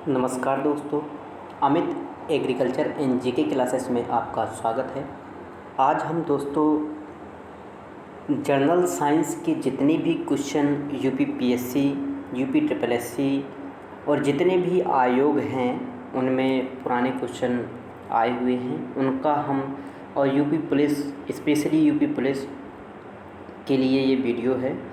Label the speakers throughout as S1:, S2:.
S1: नमस्कार दोस्तों, Amit agriculture and GK classes में आपका स्वागत है। आज हम दोस्तों जनरल साइंस के जितने भी question UP PSC, UP triple SC और जितने भी आयोग हैं उनमें पुराने क्वेश्चन आए हुए हैं उनका हम और UP police, specially UP police के लिए ये वीडियो है।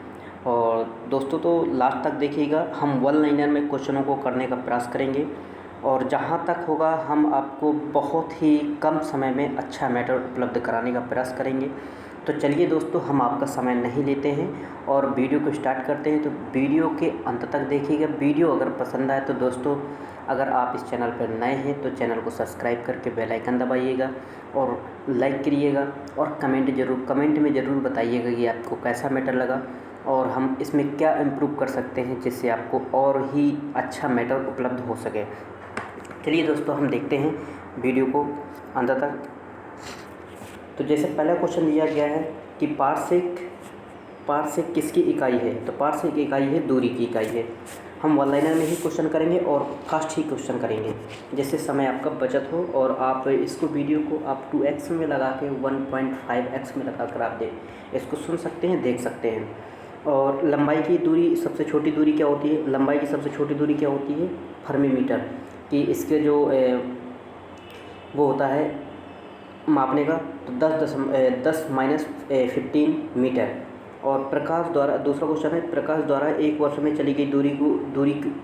S1: और दोस्तों तो लास्ट तक देखिएगा, हम वन लाइनर में क्वेश्चनों को करने का प्रयास करेंगे और जहाँ तक होगा हम आपको बहुत ही कम समय में अच्छा मैटर उपलब्ध कराने का प्रयास करेंगे। तो चलिए दोस्तों, हम आपका समय नहीं लेते हैं और वीडियो को स्टार्ट करते हैं। तो वीडियो के अंत तक देखिएगा। वीडियो अगर पसंद आए तो दोस्तों, अगर आप इस चैनल पर नए हैं तो चैनल को सब्सक्राइब करके बेल आइकन दबाइएगा और लाइक करिएगा और कमेंट में ज़रूर बताइएगा कि आपको कैसा मैटर लगा और हम इसमें क्या इम्प्रूव कर सकते हैं जिससे आपको और ही अच्छा मैटर उपलब्ध हो सके। चलिए दोस्तों, हम देखते हैं वीडियो को अंत तक। तो जैसे पहला क्वेश्चन दिया गया है कि पार्सेक किसकी इकाई है, तो पार्सेक इकाई है दूरी की इकाई है। हम वन लाइनर में ही क्वेश्चन करेंगे और फास्ट ही क्वेश्चन करेंगे जिससे समय आपका बचत हो और आप इसको वीडियो को आप 2x में लगा के 1.5x में लगा कर आप इसको सुन सकते हैं, देख सकते हैं। और लंबाई की दूरी, सबसे छोटी दूरी क्या होती है, लंबाई की सबसे छोटी दूरी क्या होती है, फर्मी मीटर। कि इसके जो वो होता है मापने का, तो 10-15 मीटर। और प्रकाश द्वारा, दूसरा क्वेश्चन है, प्रकाश द्वारा एक वर्ष में चली गई दूरी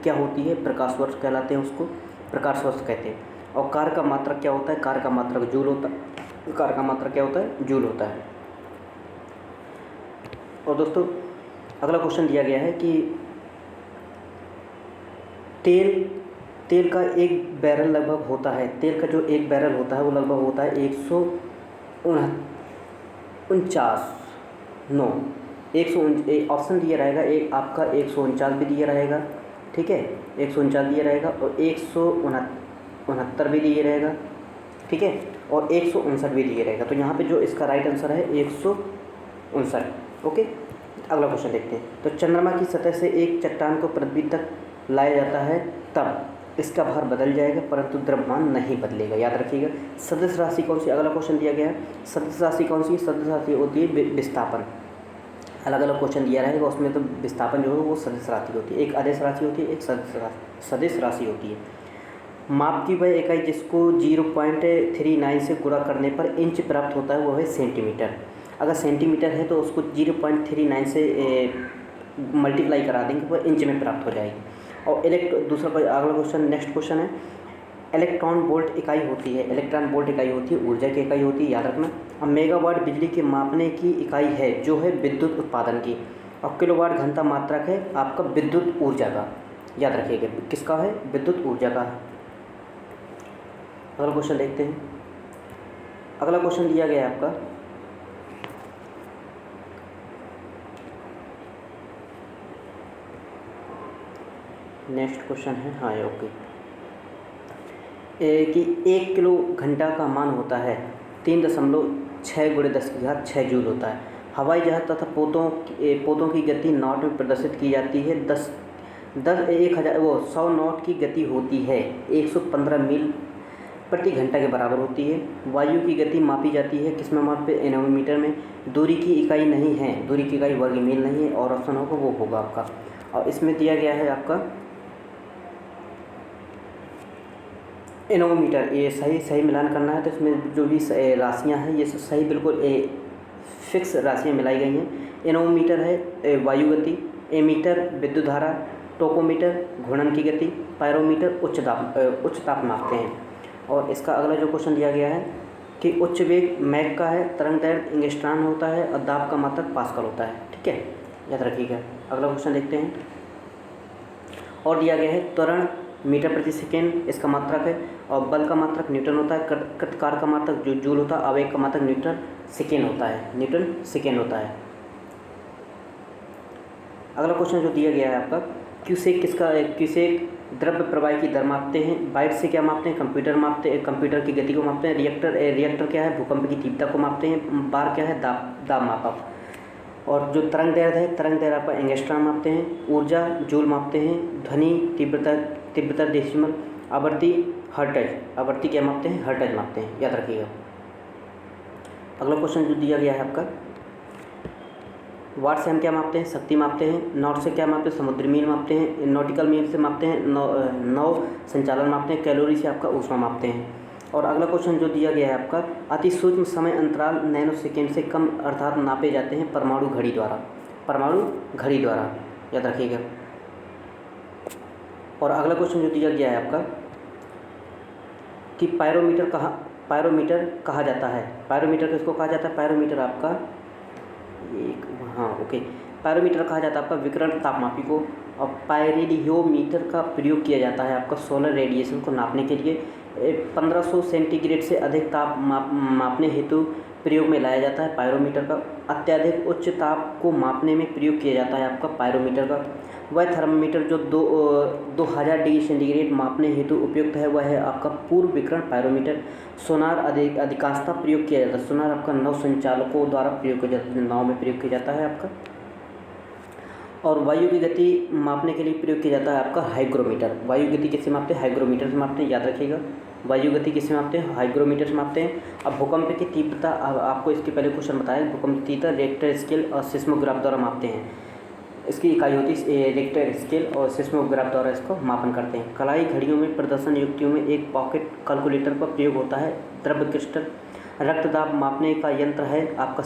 S1: क्या होती है, प्रकाश वर्ष कहलाते हैं, उसको प्रकाश वर्ष कहते हैं। और कार्य का मात्रक क्या होता है, कार्य का मात्रक जूल होता है। कार्य का मात्रक क्या होता है, जूल होता है। और दोस्तों अगला क्वेश्चन दिया गया है कि तेल का एक बैरल लगभग होता है, तेल का जो एक बैरल होता है वो लगभग होता है 149 ऑप्शन दिया रहेगा। एक आपका 149 भी दिया रहेगा, ठीक है, 149 दिया रहेगा और 169 भी दिया रहेगा, ठीक है, और 159 भी दिया रहेगा। तो यहाँ पे जो इसका राइट आंसर है 159। ओके, अगला क्वेश्चन देखते हैं। तो चंद्रमा की सतह से एक चट्टान को पृथ्वी तक लाया जाता है तब इसका भार बदल जाएगा परंतु द्रव्यमान नहीं बदलेगा। याद रखिएगा। सदिश राशि कौन सी, अगला क्वेश्चन दिया गया है, सदिश राशि कौन सी, सदिश राशि होती है विस्थापन। अलग अलग क्वेश्चन दिया रहेगा, उसमें तो विस्थापन जो है वो सदिश राशि होती है। एक आदेश राशि होती है, एक सदिश राशि होती है। माप की वह इकाई जिसको 0.39 से गुणा करने पर इंच प्राप्त होता है वो है सेंटीमीटर। अगर सेंटीमीटर है तो उसको 0.39 से मल्टीप्लाई करा देंगे, वो इंच में प्राप्त हो जाएगी। और दूसरा अगला क्वेश्चन, नेक्स्ट क्वेश्चन है, इलेक्ट्रॉन वोल्ट इकाई होती है, इलेक्ट्रॉन वोल्ट इकाई होती है ऊर्जा की इकाई होती है, याद रखना। अब मेगावाट बिजली के मापने की इकाई है जो है विद्युत उत्पादन की। और किलोवाट घंटा मात्रक है आपका विद्युत ऊर्जा का। याद रखिएगा, किसका है, विद्युत ऊर्जा का है। अगला क्वेश्चन देखते हैं। अगला क्वेश्चन दिया गया है आपका, नेक्स्ट क्वेश्चन है, हाँ ओके, कि 1 किलो घंटा का मान होता है 3.6 × 10⁶ जूल होता है। हवाई जहाज तथा पौधों की गति नॉट में प्रदर्शित की जाती है। 100 नॉट की गति होती है 115 मील प्रति घंटा के बराबर होती है। वायु की गति मापी जाती है किस में मापते, एनोमीटर में। दूरी की इकाई नहीं है, दूरी की इकाई वर्ग मील नहीं है, और ऑप्शन होगा वो होगा आपका। और इसमें दिया गया है आपका एनोमीटर। ये सही मिलान करना है, तो इसमें जो भी राशियां हैं ये सही बिल्कुल फिक्स राशियां मिलाई गई हैं। एनोमीटर है वायु गति, एमीटर विद्युत धारा, टोकोमीटर घूर्णन की गति, पायरोमीटर उच्च ताप मापते हैं। और इसका अगला जो क्वेश्चन दिया गया है कि उच्च वेग मैक का है, तरंग दैर्घ्य एंगस्ट्रॉम होता है और दाब का मात्रक पास्कल होता है, ठीक है, याद रखिएगा। अगला क्वेश्चन देखते हैं। और दिया गया है त्वरण मीटर प्रति सेकेंड इसका मात्रक है, और बल का मात्रक न्यूटन होता है, कृतकार का मात्रक जो जूल होता है, आवेग का मात्रक न्यूटन सेकेंड होता है। अगला क्वेश्चन जो दिया गया है आपका, क्यूसेक द्रव्य प्रवाह की दर मापते हैं। बाइट से क्या मापते हैं, कंप्यूटर की गति को मापते हैं। रिएक्टर क्या है, भूकंप की तीव्रता को मापते हैं। बार क्या है, दाब मापक। और जो तरंग दैर्घ्य है, तरंग दैर्घ्य आपका एंगस्ट्रॉम मापते हैं। ऊर्जा जूल मापते हैं। ध्वनि तीव्रता तीव्रता डेसिमल, आवृत्ति हर्ट्ज, आवृत्ति क्या मापते हैं, हर्ट्ज मापते हैं, याद रखिएगा। अगला क्वेश्चन जो दिया गया है आपका, वाट से हम क्या मापते हैं, शक्ति मापते हैं। नॉट से क्या मापते हैं, समुद्री मील मापते हैं। नॉटिकल मील से मापते हैं, नौ संचालन मापते हैं। कैलोरी से आपका ऊष्मा मापते हैं। और अगला क्वेश्चन जो दिया गया है आपका, अति सूक्ष्म समय अंतराल नैनो सेकेंड से कम अर्थात नापे जाते हैं परमाणु घड़ी द्वारा, परमाणु घड़ी द्वारा, याद रखिएगा। और अगला क्वेश्चन जो दिया गया है आपका कि पायरोमीटर कहा जाता है, पायरोमीटर किसको कहा जाता है, पायरोमीटर आपका ओके, पायरोमीटर कहा जाता है आपका विकिरण तापमापी को। और पायरेडियोमीटर का प्रयोग किया जाता है आपका सोलर रेडिएशन को नापने के लिए। 1500 सेंटीग्रेड से अधिक ताप मापने हेतु प्रयोग में लाया जाता है पायरोमीटर का। अत्यधिक उच्च ताप को मापने में प्रयोग किया जाता है आपका पायरोमीटर का। वह थर्मामीटर जो 2000 डिग्री सेंटीग्रेड मापने हेतु उपयुक्त है वह है आपका पूर्व विकिरण पायरोमीटर। सोनार अधिकांशतः प्रयोग किया जाता है, सोनार आपका नौ संचालकों द्वारा प्रयोग किया जाता है, नाव में प्रयोग किया जाता है आपका। और वायु की गति मापने के लिए प्रयोग किया जाता है आपका हाइग्रोमीटर। वायु गति किससे मापते हैं, हाइग्रोमीटर से मापते हैं, याद रखिएगा। वायु गति किससे मापते हैं, हाइग्रोमीटर से मापते हैं। अब भूकंप की तीव्रता, आपको इसके पहले क्वेश्चन बताया, भूकंप की तीव्रता रेक्टर स्केल और सिस्मोग्राफ द्वारा मापते हैं। इसकी इकाई होती है रेक्टर स्केल और सिस्मोग्राफ द्वारा इसको मापन करते हैं। कलाई घड़ियों में प्रदर्शन युक्तियों में एक पॉकेट कैलकुलेटर का प्रयोग होता है। द्रव्य क्रिस्टल रक्तदाब मापने का यंत्र है आपका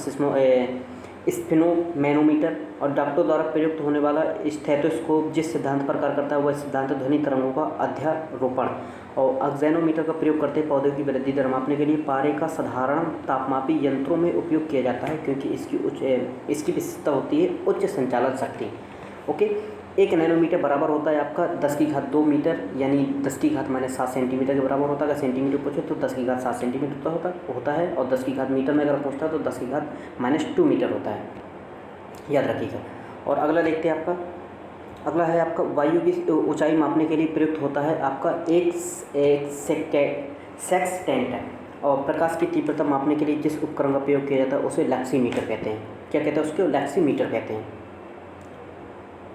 S1: स्फिनोमैनोमीटर। और डॉक्टरों द्वारा प्रयुक्त होने वाला स्टेथोस्कोप जिस सिद्धांत पर कार्य करता है वह सिद्धांत ध्वनि तरंगों का अध्यारोपण। और ऑक्जेनोमीटर का प्रयोग करते हैं पौधों की वृद्धि दर मापने के लिए। पारे का साधारण तापमापी यंत्रों में उपयोग किया जाता है क्योंकि इसकी विशेषता होती है उच्च संचालन शक्ति। ओके, 1 नैनोमीटर बराबर होता है आपका 10⁻² मीटर, यानी 10⁻⁻7 सेंटीमीटर के बराबर होता है। अगर सेंटीमीटर पूछे तो 10⁻7 सेंटीमीटर होता है। और 10 मीटर में अगर पूछता है तो 10⁻² मीटर होता है, याद रखिएगा। और अगला देखते हैं आपका, अगला है आपका वायु की ऊंचाई मापने के लिए प्रयुक्त होता है आपका एक सेक्सटेंट। और प्रकाश की तीव्रता मापने के लिए जिस उपकरण का प्रयोग किया जाता है उसे लैक्सीमीटर कहते हैं। क्या कहते हैं उसको, लैक्सीमीटर कहते हैं।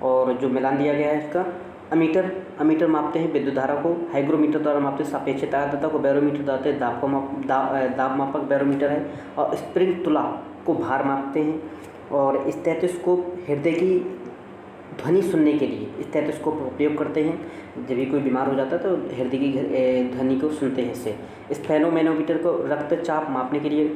S1: और जो मिलान दिया गया है इसका, अमीटर मापते हैं विद्युत धारा को। हाइग्रोमीटर द्वारा मापते हैं सापेक्षिक आर्द्रता को। बैरोमीटर द्वारा दाब मापक बैरोमीटर है। और स्प्रिंग तुला को भार मापते हैं। और स्टेथोस्कोप हृदय की ध्वनि सुनने के लिए स्टेथोस्कोप का प्रयोग करते हैं। जब भी कोई बीमार हो जाता है तो हृदय की ध्वनि को सुनते हैं इससे। स्फेनोमैनोमीटर को रक्तचाप मापने के लिए।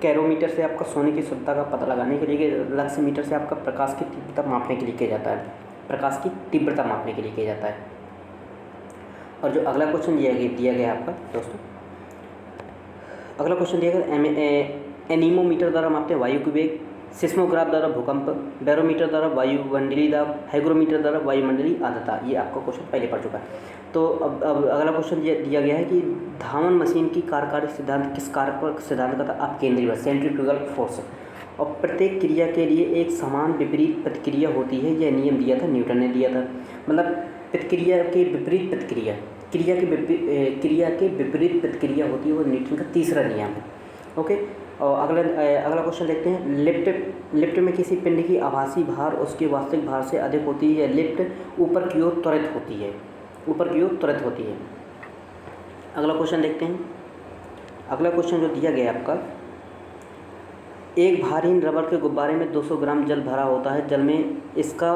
S1: कैरोमीटर से आपका सोने की शुद्धता का पता लगाने के लिए। लक्सीमीटर से आपका प्रकाश की तीव्रता मापने के लिए किया जाता है, प्रकाश की तीव्रता मापने के लिए किया जाता है। और जो अगला क्वेश्चन दिया गया आपका दोस्तों, अगला क्वेश्चन दिया गया, एनीमोमीटर द्वारा मापते हैं वायु के वेग। सिस्मोग्राफ द्वारा भूकंप। बैरोमीटर द्वारा वायुमंडलीय दाब। हाइग्रोमीटर द्वारा वायुमंडलीय आर्द्रता। ये आपका क्वेश्चन पहले पढ़ चुका है। तो अब अगला क्वेश्चन दिया गया है कि धावन मशीन की कार्यकारी सिद्धांत किस कारक सिद्धांत का था, आप केंद्रीय बल, सेंट्रीफ्यूगल फोर्स। और प्रत्येक क्रिया के लिए एक समान विपरीत प्रतिक्रिया होती है, यह नियम दिया था, न्यूटन ने दिया था। मतलब प्रतिक्रिया के विपरीत प्रतिक्रिया, क्रिया के विपरीत प्रतिक्रिया होती है, वो न्यूटन का तीसरा नियम है। ओके, और अगला क्वेश्चन देखते हैं। लिफ्ट में किसी पिंड की आभासी भार उसके वास्तविक भार से अधिक होती है। लिफ्ट ऊपर की ओर त्वरित होती है, ऊपर की ओर त्वरित होती है। अगला क्वेश्चन देखते हैं। अगला क्वेश्चन जो दिया गया आपका, एक भारहीन रबर के गुब्बारे में 200 ग्राम जल भरा होता है। जल में इसका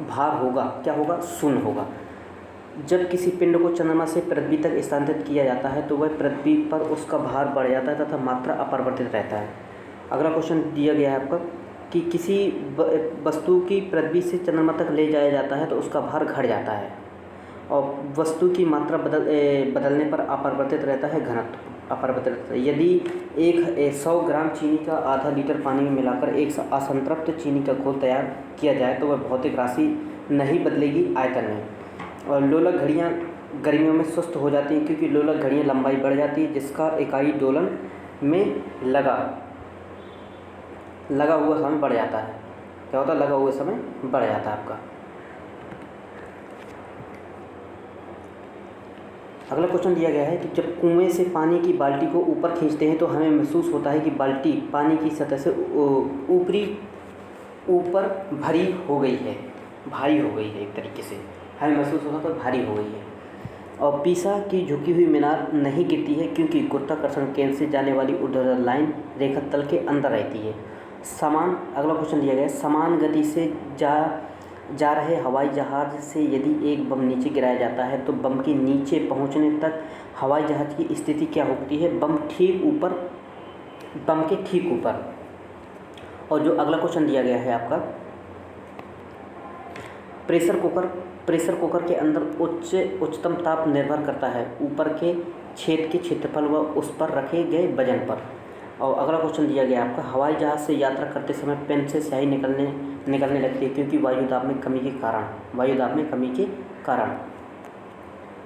S1: भार होगा, क्या होगा, 0 होगा। जब किसी पिंड को चंद्रमा से पृथ्वी तक स्थानांतरित किया जाता है तो वह पृथ्वी पर उसका भार बढ़ जाता है तथा मात्रा अपरिवर्तित रहता है। अगला क्वेश्चन दिया गया है आपका कि किसी वस्तु की पृथ्वी से चंद्रमा तक ले जाया जाता है तो उसका भार घट जाता है और वस्तु की मात्रा बदलने पर अपरिवर्तित रहता है, घनत्व अपरिवर्तित रहता है। यदि 100 ग्राम चीनी का आधा लीटर पानी में मिलाकर एक असंतृप्त चीनी का घोल तैयार किया जाए तो वह भौतिक राशि नहीं बदलेगी आयतन में। और लोलक घड़ियाँ गर्मियों में सुस्त हो जाती हैं क्योंकि लोलक घड़ियाँ लंबाई बढ़ जाती है जिसका इकाई दोलन में लगा हुआ समय बढ़ जाता है। क्या होता है, लगा हुआ समय बढ़ जाता है आपका। अगला क्वेश्चन दिया गया है कि जब कुएं से पानी की बाल्टी को ऊपर खींचते हैं तो हमें महसूस होता है कि बाल्टी पानी की सतह से ऊपर भरी हो गई है, भारी हो गई है एक तरीके से। हमें महसूस होगा तो भारी हो गई है। और पीसा की झुकी हुई मीनार नहीं गिरती है क्योंकि गुरुत्वाकर्षण केंद्र से जाने वाली ऊर्ध्वाधर लाइन रेखा तल के अंदर रहती है। अगला क्वेश्चन दिया गया है, समान गति से जा रहे हवाई जहाज़ से यदि एक बम नीचे गिराया जाता है तो बम के नीचे पहुंचने तक हवाई जहाज़ की स्थिति क्या होती है? बम के ठीक ऊपर। और जो अगला क्वेश्चन दिया गया है आपका, प्रेशर कुकर के अंदर उच्चतम ताप निर्भर करता है ऊपर के छेद के क्षेत्रफल व उस पर रखे गए वजन पर। और अगला क्वेश्चन दिया गया आपका, हवाई जहाज़ से यात्रा करते समय पेन से स्याही निकलने लगती है क्योंकि वायुदाब में कमी के कारण।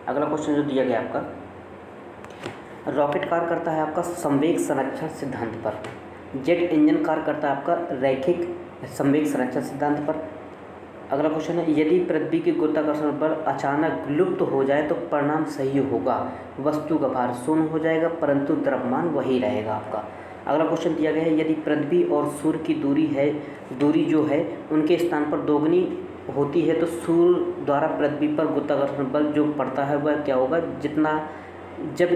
S1: अगला क्वेश्चन जो दिया गया आपका, रॉकेट कार्य करता है आपका संवेग संरक्षण सिद्धांत पर। जेट इंजन कार्य करता है आपका रैखिक संवेग संरक्षण सिद्धांत पर। अगला क्वेश्चन है, यदि पृथ्वी के गुरुत्वाकर्षण बल अचानक लुप्त हो जाए तो परिणाम सही होगा। वस्तु का भार शून्य हो जाएगा परंतु द्रव्यमान वही रहेगा आपका। अगला क्वेश्चन दिया गया है, यदि पृथ्वी और सूर्य की दूरी जो है उनके स्थान पर दोगुनी होती है तो सूर्य द्वारा पृथ्वी पर गुरुत्वाकर्षण बल जो पड़ता है वह क्या होगा?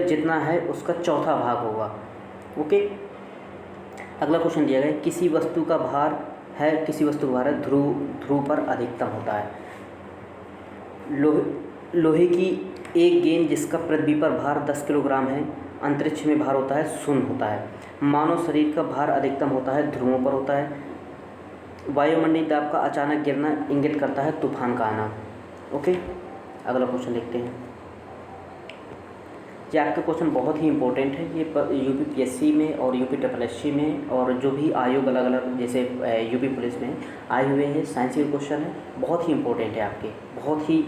S1: जितना है उसका चौथा भाग होगा। ओके। अगला क्वेश्चन दिया गया है, किसी वस्तु का भार ध्रुव पर अधिकतम होता है। लोहे की एक गेंद जिसका पृथ्वी पर भार 10 किलोग्राम है, अंतरिक्ष में भार होता है 0 होता है। मानव शरीर का भार अधिकतम होता है ध्रुवों पर होता है। वायुमंडलीय दाब का अचानक गिरना इंगित करता है तूफान का आना। ओके। अगला क्वेश्चन देखते हैं। ये आपके क्वेश्चन बहुत ही इंपॉर्टेंट है। ये यूपीपीएससी में और यूपीएससी में और जो भी आयोग अलग अलग जैसे यूपी पुलिस में आए हुए हैं, साइंस के क्वेश्चन है, बहुत ही इंपॉर्टेंट है आपके, बहुत ही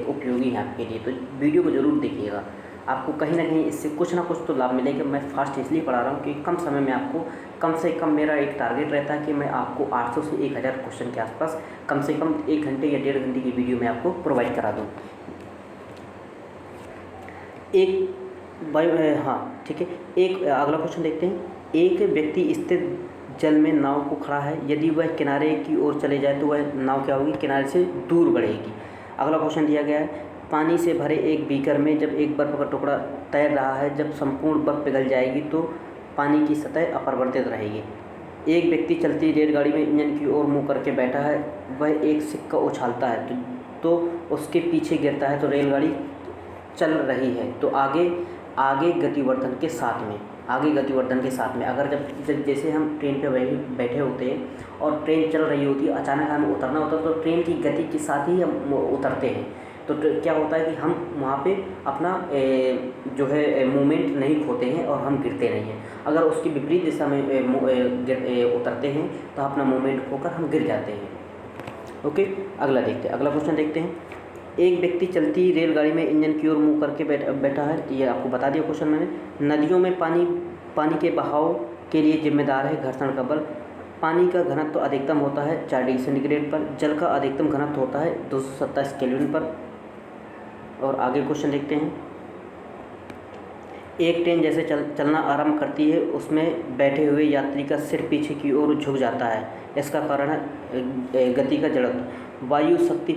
S1: उपयोगी है आपके लिए। तो वीडियो को ज़रूर देखिएगा, आपको कहीं ना कहीं इससे कुछ ना कुछ तो लाभ मिलेगा। मैं फास्ट इसलिए पढ़ा रहा हूँ कि कम समय में आपको कम से कम, मेरा एक टारगेट रहता है कि मैं आपको 800 से 1000 क्वेश्चन के आसपास कम से कम 1 घंटे या 1.5 घंटे की वीडियो में आपको प्रोवाइड करा दूँ। ठीक है। एक अगला क्वेश्चन देखते हैं। एक व्यक्ति स्थिर जल में नाव को खड़ा है, यदि वह किनारे की ओर चले जाए तो वह नाव क्या होगी? किनारे से दूर बढ़ेगी। अगला क्वेश्चन दिया गया है, पानी से भरे एक बीकर में जब एक बर्फ़ का टुकड़ा तैर रहा है, जब संपूर्ण बर्फ़ पिघल जाएगी तो पानी की सतह अपरिवर्तित रहेगी। एक व्यक्ति चलती रेलगाड़ी में इंजन की ओर मुँह करके बैठा है, वह एक सिक्का उछालता है तो उसके पीछे गिरता है तो रेलगाड़ी चल रही है। तो आगे गतिवर्धन के साथ में अगर जब जैसे हम ट्रेन पे बैठे होते हैं और ट्रेन चल रही होती है, अचानक हमें उतरना होता है तो ट्रेन की गति के साथ ही हम उतरते हैं। तो क्या होता है कि हम वहाँ पे अपना जो है मूवमेंट नहीं खोते हैं और हम गिरते नहीं हैं। अगर उसकी विपरीत दिशा में उतरते हैं तो अपना मूवमेंट खोकर हम गिर जाते हैं। ओके। अगला क्वेश्चन देखते हैं। एक व्यक्ति चलती रेलगाड़ी में इंजन की ओर मुँह करके बैठा है, ये आपको बता दिया क्वेश्चन मैंने। नदियों में पानी के बहाव के लिए जिम्मेदार है घर्षण का बल। पानी का घनत्व अधिकतम होता है 4 डिग्री सेंटीग्रेड पर। जल का अधिकतम घनत्व होता है 227 केल्विन पर। और आगे क्वेश्चन देखते हैं। एक ट्रेन जैसे चलना आरंभ करती है, उसमें बैठे हुए यात्री का सिर पीछे की ओर झुक जाता है। इसका कारण है गति का जड़त्व। वायु शक्ति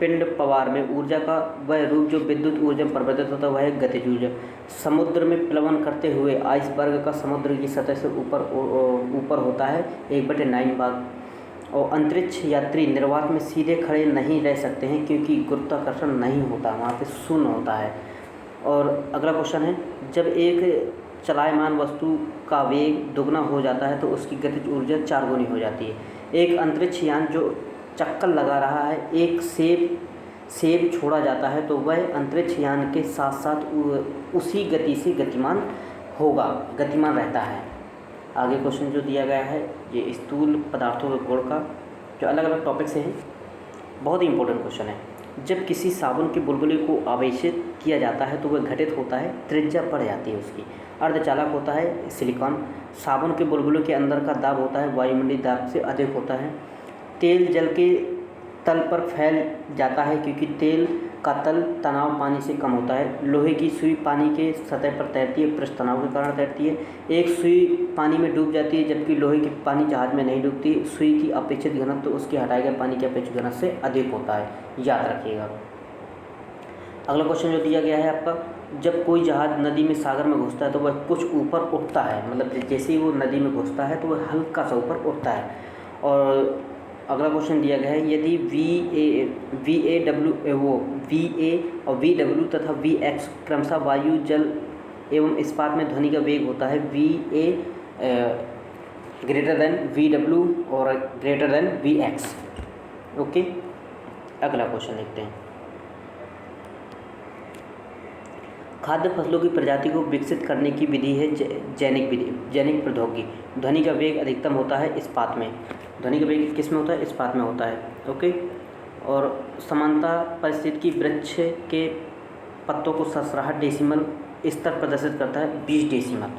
S1: पिंड पवार में ऊर्जा का वह रूप जो विद्युत ऊर्जा में परिवर्तित होता है वह है गतिज ऊर्जा। समुद्र में प्लवन करते हुए आइसबर्ग का समुद्र की सतह से ऊपर होता है 1/9 भाग। और अंतरिक्ष यात्री निर्वात में सीधे खड़े नहीं रह सकते हैं क्योंकि गुरुत्वाकर्षण नहीं होता, वहाँ पे शून्य होता है। और अगला क्वेश्चन है, जब एक चलायमान वस्तु का वेग दुगना हो जाता है तो उसकी गतिज ऊर्जा 4 गुनी हो जाती है। एक अंतरिक्ष यान जो चक्कर लगा रहा है, एक सेब छोड़ा जाता है तो वह अंतरिक्ष यान के साथ साथ उसी गति से गतिमान रहता है। आगे क्वेश्चन जो दिया गया है ये स्थूल पदार्थों के गुण का जो अलग अलग टॉपिक से हैं, बहुत ही इंपॉर्टेंट क्वेश्चन है। जब किसी साबुन के बुलबुले को आवेशित किया जाता है तो वह घटित होता है, त्रिज्या बढ़ जाती है उसकी। अर्धचालक होता है सिलिकॉन। साबुन के बुलबुले के अंदर का दाब होता है वायुमंडलीय दाब से अधिक होता है। तेल जल के तल पर फैल जाता है क्योंकि तेल का तल तनाव पानी से कम होता है। लोहे की सुई पानी के सतह पर तैरती है, पृष्ठ तनाव के कारण तैरती है। एक सुई पानी में डूब जाती है जबकि लोहे की पानी जहाज में नहीं डूबती। सुई की अपेक्षित घनत्व तो उसके हटाए गए पानी के अपेक्षित घनत्व से अधिक होता है, याद रखिएगा। अगला क्वेश्चन जो दिया गया है आपका, जब कोई जहाज नदी में सागर में घुसता है तो वह कुछ ऊपर उठता है, मतलब जैसे ही वो नदी में घुसता है तो वह हल्का सा ऊपर उठता है। और अगला क्वेश्चन दिया गया है, यदि वी ए और वी डब्ल्यू तथा वी एक्स क्रमशः वायु, जल एवं इस्पात में ध्वनि का वेग होता है, V A greater than V W और greater than V X. Okay, अगला क्वेश्चन देखते हैं। खाद्य फसलों की प्रजाति को विकसित करने की विधि है जैनिक प्रौद्योगिकी। ध्वनि का वेग अधिकतम होता है इस्पात में। ध्वनि का वेग किस में होता है? इस्पात में होता है। ओके, और समानता परिस्थिति की वृक्ष के पत्तों को सरसराहट डेसिमल स्तर प्रदर्शित करता है 20 डेसिमल।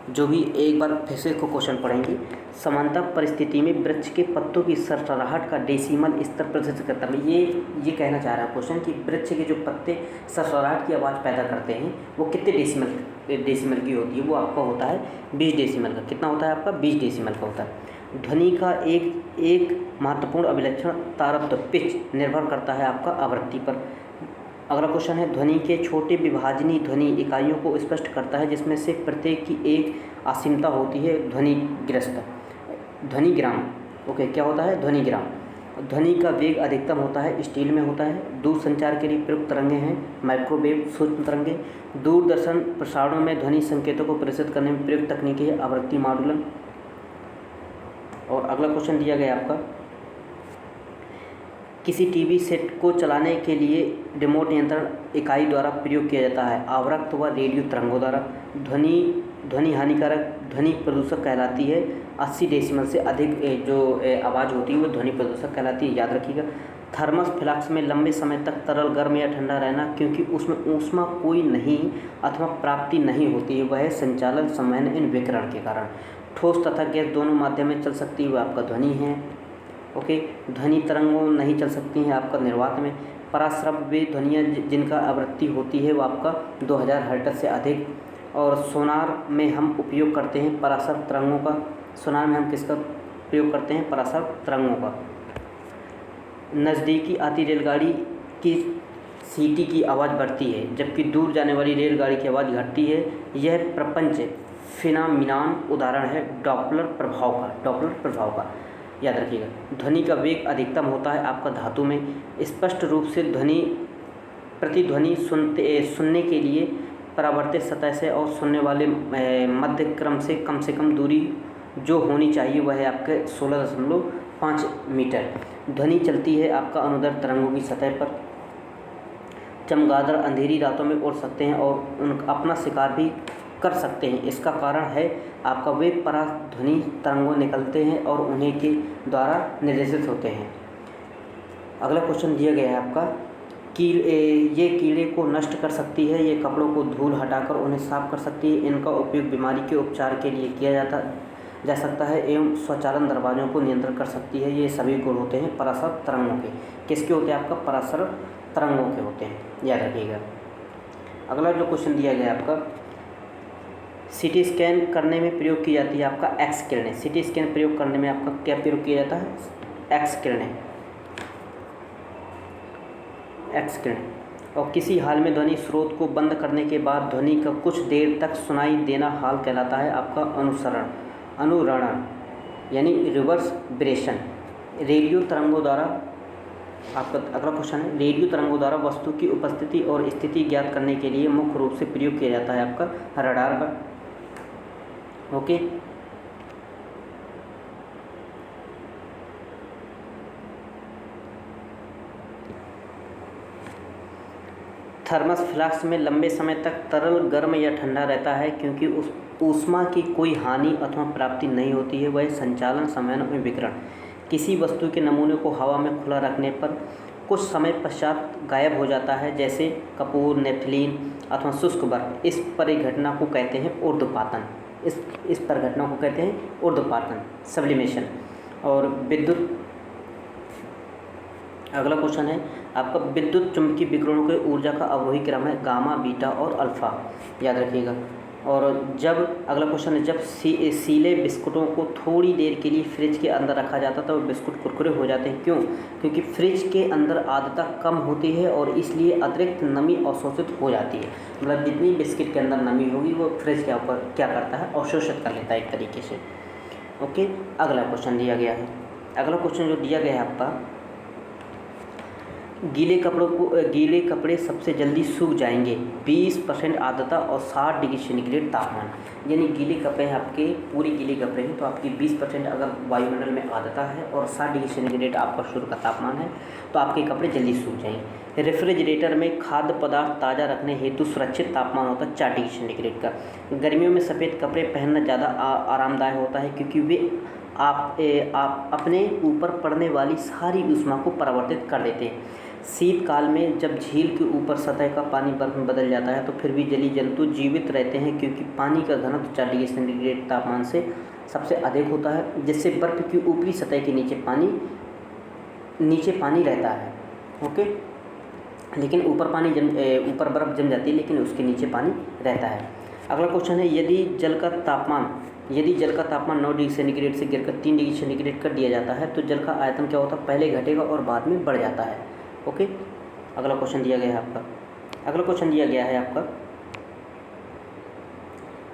S1: जो भी एक बार फिर से को क्वेश्चन पढ़ेंगे, समानता परिस्थिति में वृक्ष के पत्तों की सरसराहट का डेसिमल स्तर प्रदर्शित करता है। ये कहना चाह रहा है क्वेश्चन कि वृक्ष के जो पत्ते सरसराहट की आवाज़ पैदा करते हैं वो कितने डेसिमल की होती है? वो आपका होता है 20 डेसिमल का। कितना होता है आपका? 20 डेसिमल का होता है। ध्वनि का एक महत्वपूर्ण अभिलक्षण तारतम्य पिच निर्भर करता है आपका आवृत्ति पर। अगला क्वेश्चन है, ध्वनि के छोटे विभाजनीय ध्वनि इकाइयों को स्पष्ट करता है जिसमें से प्रत्येक की एक असीमता होती है ध्वनिग्राम। ओके, क्या होता है? ध्वनिग्राम। ध्वनि का वेग अधिकतम होता है स्टील में होता है। दूर संचार के लिए प्रयुक्त तरंगें हैं माइक्रोवेव सूक्ष्म तरंगें। दूरदर्शन प्रसारणों में ध्वनि संकेतों को प्रेषित करने में प्रयुक्त तकनीकी है आवृत्ति मॉडुलन। और अगला क्वेश्चन दिया गया आपका, किसी टीवी सेट को चलाने के लिए रिमोट नियंत्रण इकाई द्वारा प्रयोग किया जाता है आवर्त व रेडियो तरंगों द्वारा। ध्वनि हानिकारक ध्वनि प्रदूषक कहलाती है। 80 डेसिमल से अधिक जो आवाज़ होती है वो ध्वनि प्रदूषक कहलाती है, याद रखिएगा। थर्मस फ्लास्क में लंबे समय तक तरल गर्म या ठंडा रहना, क्योंकि उसमें ऊष्मा कोई नहीं अथवा प्राप्ति नहीं होती है, वह संचालन संवहन इन विकिरण के कारण। ठोस तथा गैस दोनों माध्यम में चल सकती है, वह आपका ध्वनि है। ओके, ध्वनि तरंगों नहीं चल सकती हैं आपका निर्वात में। पराश्रव्य ध्वनियाँ जिनका आवृत्ति होती है वो आपका 2000 हर्ट्ज से अधिक। और सोनार में हम उपयोग करते हैं पराश्रव्य तरंगों का। सोनार में हम किसका प्रयोग करते हैं? पराश्रव्य तरंगों का। नज़दीकी आती रेलगाड़ी की सीटी की आवाज़ बढ़ती है जबकि दूर जाने वाली रेलगाड़ी की आवाज़ घटती है। यह प्रपंच फिनोमिनन उदाहरण है डॉपलर प्रभाव का, याद रखिएगा। ध्वनि का वेग अधिकतम होता है आपका धातु में। स्पष्ट रूप से प्रतिध्वनि सुनने के लिए परावर्तित सतह से और सुनने वाले मध्य क्रम से कम दूरी जो होनी चाहिए वह है आपके 16.5 मीटर। ध्वनि चलती है आपका अनुदैर्ध्य तरंगों की सतह पर। चमगादड़ अंधेरी रातों में उड़ सकते हैं और अपना शिकार भी कर सकते हैं। इसका कारण है आपका वे पराध्वनि तरंगों निकलते हैं और उन्हीं के द्वारा निर्देशित होते हैं। अगला क्वेश्चन दिया गया है आपका, ये कीड़े को नष्ट कर सकती है, ये कपड़ों को धूल हटाकर उन्हें साफ कर सकती है। इनका उपयोग बीमारी के उपचार के लिए किया जा सकता है एवं स्वचालन दरवाजों को नियंत्रण कर सकती है। ये सभी गुण होते हैं पराश्रव्य तरंगों के। किसके होते हैं? आपका पराश्रव्य तरंगों के होते हैं, याद रखिएगा। अगला जो क्वेश्चन दिया गया है आपका, सीटी स्कैन करने में प्रयोग की जाती है आपका एक्स किरणें। सीटी स्कैन प्रयोग करने में आपका क्या प्रयोग किया जाता है? एक्स किरणें। और किसी हाल में ध्वनि स्रोत को बंद करने के बाद ध्वनि का कुछ देर तक सुनाई देना हाल कहलाता है आपका अनुरणन यानी रिवर्बरेशन। रेडियो तरंगों द्वारा आपका अगला क्वेश्चन है, रेडियो तरंगों द्वारा वस्तु की उपस्थिति और स्थिति ज्ञात करने के लिए मुख्य रूप से प्रयोग किया जाता है आपका रडार का। ओके, थर्मस फ्लास्क में लंबे समय तक तरल गर्म या ठंडा रहता है क्योंकि उस ऊष्मा की कोई हानि अथवा प्राप्ति नहीं होती है, वह संचालन संवहन में विकिरण। किसी वस्तु के नमूने को हवा में खुला रखने पर कुछ समय पश्चात गायब हो जाता है, जैसे कपूर, नेफ्थलीन अथवा शुष्क बर्फ। इस परिघटना को कहते हैं ऊर्ध्वपातन। इस परिघटना को कहते हैं ऊर्ध्वपातन, सब्लिमेशन। और विद्युत, अगला क्वेश्चन है आपका, विद्युत चुम्बकीय विकिरणों के ऊर्जा का अवरोही क्रम है गामा, बीटा और अल्फा, याद रखिएगा। और जब अगला क्वेश्चन है, जब सीले बिस्कुटों को थोड़ी देर के लिए फ्रिज के अंदर रखा जाता है तो बिस्कुट कुरकुरे हो जाते हैं, क्यों? क्योंकि फ्रिज के अंदर आर्द्रता कम होती है और इसलिए अतिरिक्त नमी अवशोषित हो जाती है। मतलब जितनी बिस्किट के अंदर नमी होगी वो फ्रिज के ऊपर क्या करता है, अवशोषित कर लेता है एक तरीके से। ओके, अगला क्वेश्चन दिया गया है। अगला क्वेश्चन जो दिया गया है आपका, गीले कपड़े सबसे जल्दी सूख जाएंगे 20% आर्द्रता और 60 डिग्री सेंटीग्रेड तापमान। यानी गीले कपड़े हैं आपके, पूरे गीले कपड़े हैं तो आपकी 20% अगर वायुमंडल में आर्द्रता है और 60 डिग्री सेंटीग्रेड आपका सूर्य का तापमान है तो आपके कपड़े जल्दी सूख जाएंगे। रेफ्रिजरेटर में खाद्य पदार्थ ताज़ा रखने हेतु सुरक्षित तापमान होता है 4 डिग्री सेंटीग्रेड का। गर्मियों में सफ़ेद कपड़े पहनना ज़्यादा आरामदायक होता है क्योंकि वे आप अपने ऊपर पड़ने वाली सारी ऊष्मा को परावर्तित कर देते हैं। शीतकाल में जब झील के ऊपर सतह का पानी बर्फ में बदल जाता है तो फिर भी जलीय जंतु जीवित रहते हैं क्योंकि पानी का घनत्व 4 डिग्री सेंटीग्रेड तापमान से सबसे अधिक होता है, जिससे बर्फ की ऊपरी सतह के नीचे पानी रहता है। ओके, लेकिन ऊपर बर्फ जम जाती है लेकिन उसके नीचे पानी रहता है। अगला क्वेश्चन है, यदि जल का तापमान 9 डिग्री सेंटीग्रेड से गिरकर 3 डिग्री सेंटीग्रेड कर दिया जाता है तो जल का आयतन क्या होता है, पहले घटेगा और बाद में बढ़ जाता है। ओके, अगला क्वेश्चन दिया गया है आपका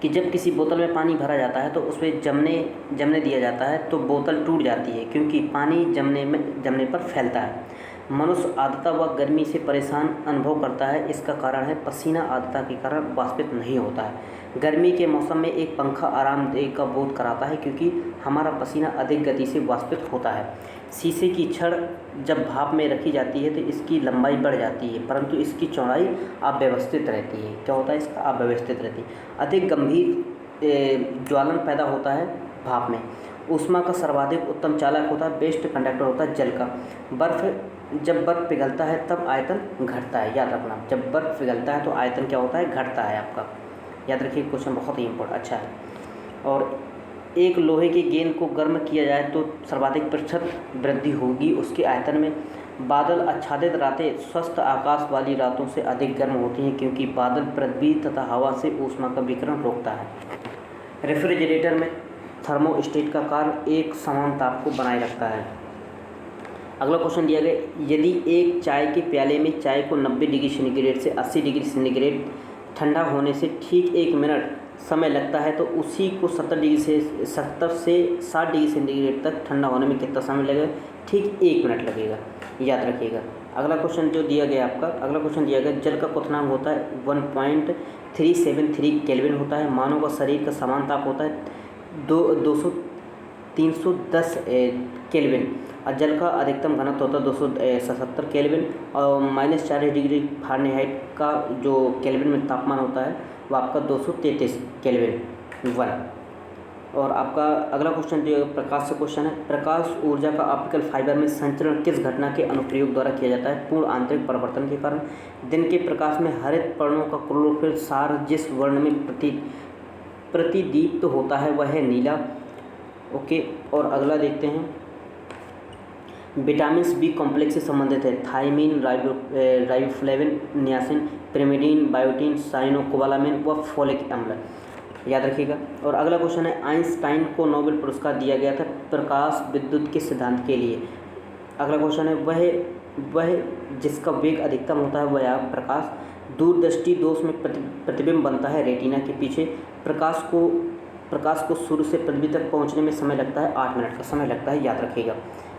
S1: कि जब किसी बोतल में पानी भरा जाता है तो उसमें जमने दिया जाता है तो बोतल टूट जाती है क्योंकि पानी जमने पर फैलता है। मनुष्य आर्द्रता व गर्मी से परेशान अनुभव करता है, इसका कारण है पसीना आर्द्रता के कारण वाष्पित नहीं होता है। गर्मी के मौसम में एक पंखा आरामदेह का बोध कराता है क्योंकि हमारा पसीना अधिक गति से वाष्पित होता है। शीशे की छड़ जब भाप में रखी जाती है तो इसकी लंबाई बढ़ जाती है परंतु इसकी चौड़ाई अव्यवस्थित रहती है। क्या होता है इसका, अव्यवस्थित रहती है। अधिक गंभीर ज्वालन पैदा होता है भाप में। ऊष्मा का सर्वाधिक उत्तम चालक होता है, बेस्ट कंडक्टर होता है जल का। जब बर्फ़ पिघलता है तब आयतन घटता है, याद रखना। जब बर्फ़ पिघलता है तो आयतन क्या होता है, घटता है आपका। याद रखिए, क्वेश्चन बहुत ही अच्छा है। और एक लोहे की गेंद को गर्म किया जाए तो सर्वाधिक प्रतिशत वृद्धि होगी उसके आयतन में। बादल आच्छादित रातें स्वस्थ आकाश वाली रातों से अधिक गर्म होती हैं क्योंकि बादल पृथ्वी तथा हवा से ऊष्मा का विकिरण रोकता है। रेफ्रिजरेटर में थर्मोस्टेट का कार्य एक समान ताप को बनाए रखता है। अगला क्वेश्चन दिया गया, यदि एक चाय के प्याले में चाय को 90 डिग्री सेंटीग्रेड से 80 डिग्री सेंटीग्रेड ठंडा होने से ठीक 1 मिनट समय लगता है तो उसी को 70 से 60 डिग्री सेंटीग्रेड तक ठंडा होने में कितना समय लगेगा, ठीक 1 मिनट लगेगा, याद रखिएगा। अगला क्वेश्चन जो दिया गया जल का क्वथनांक होता है 1.373 केल्विन होता है। मानव का शरीर का समान ताप होता है 310 केल्विन और जल का अधिकतम घनत्व होता है 277 केल्विन और -40 डिग्री फ़ारेनहाइट का जो केल्विन में तापमान होता है वो आपका 233 केल्विन 1। और आपका अगला क्वेश्चन जो प्रकाश से क्वेश्चन है, प्रकाश ऊर्जा का ऑप्टिकल फाइबर में संचरण किस घटना के अनुप्रयोग द्वारा किया जाता है, पूर्ण आंतरिक परिवर्तन के कारण। दिन के प्रकाश में हरित पर्णों का क्लोरोफिल सार जिस वर्ण में प्रतिदीप्त होता है वह है नीला। ओके, और अगला देखते हैं, विटामिन बी कॉम्प्लेक्स से संबंधित है thiamine, riboflavin, niacin, pyrimidine, biotin, cyanocobalamin व फोलिक अम्ल, याद रखिएगा। और अगला क्वेश्चन है, आइंस्टाइन को नोबेल पुरस्कार दिया गया था प्रकाश विद्युत के सिद्धांत के लिए। अगला क्वेश्चन है, वह जिसका वेग अधिकतम होता है वह प्रकाश। दूरदृष्टि दोष में प्रतिबिंब बनता है रेटिना के पीछे। प्रकाश को सूर्य से पृथ्वी तक पहुंचने में समय लगता है 8 मिनट का समय लगता है, याद रखिएगा।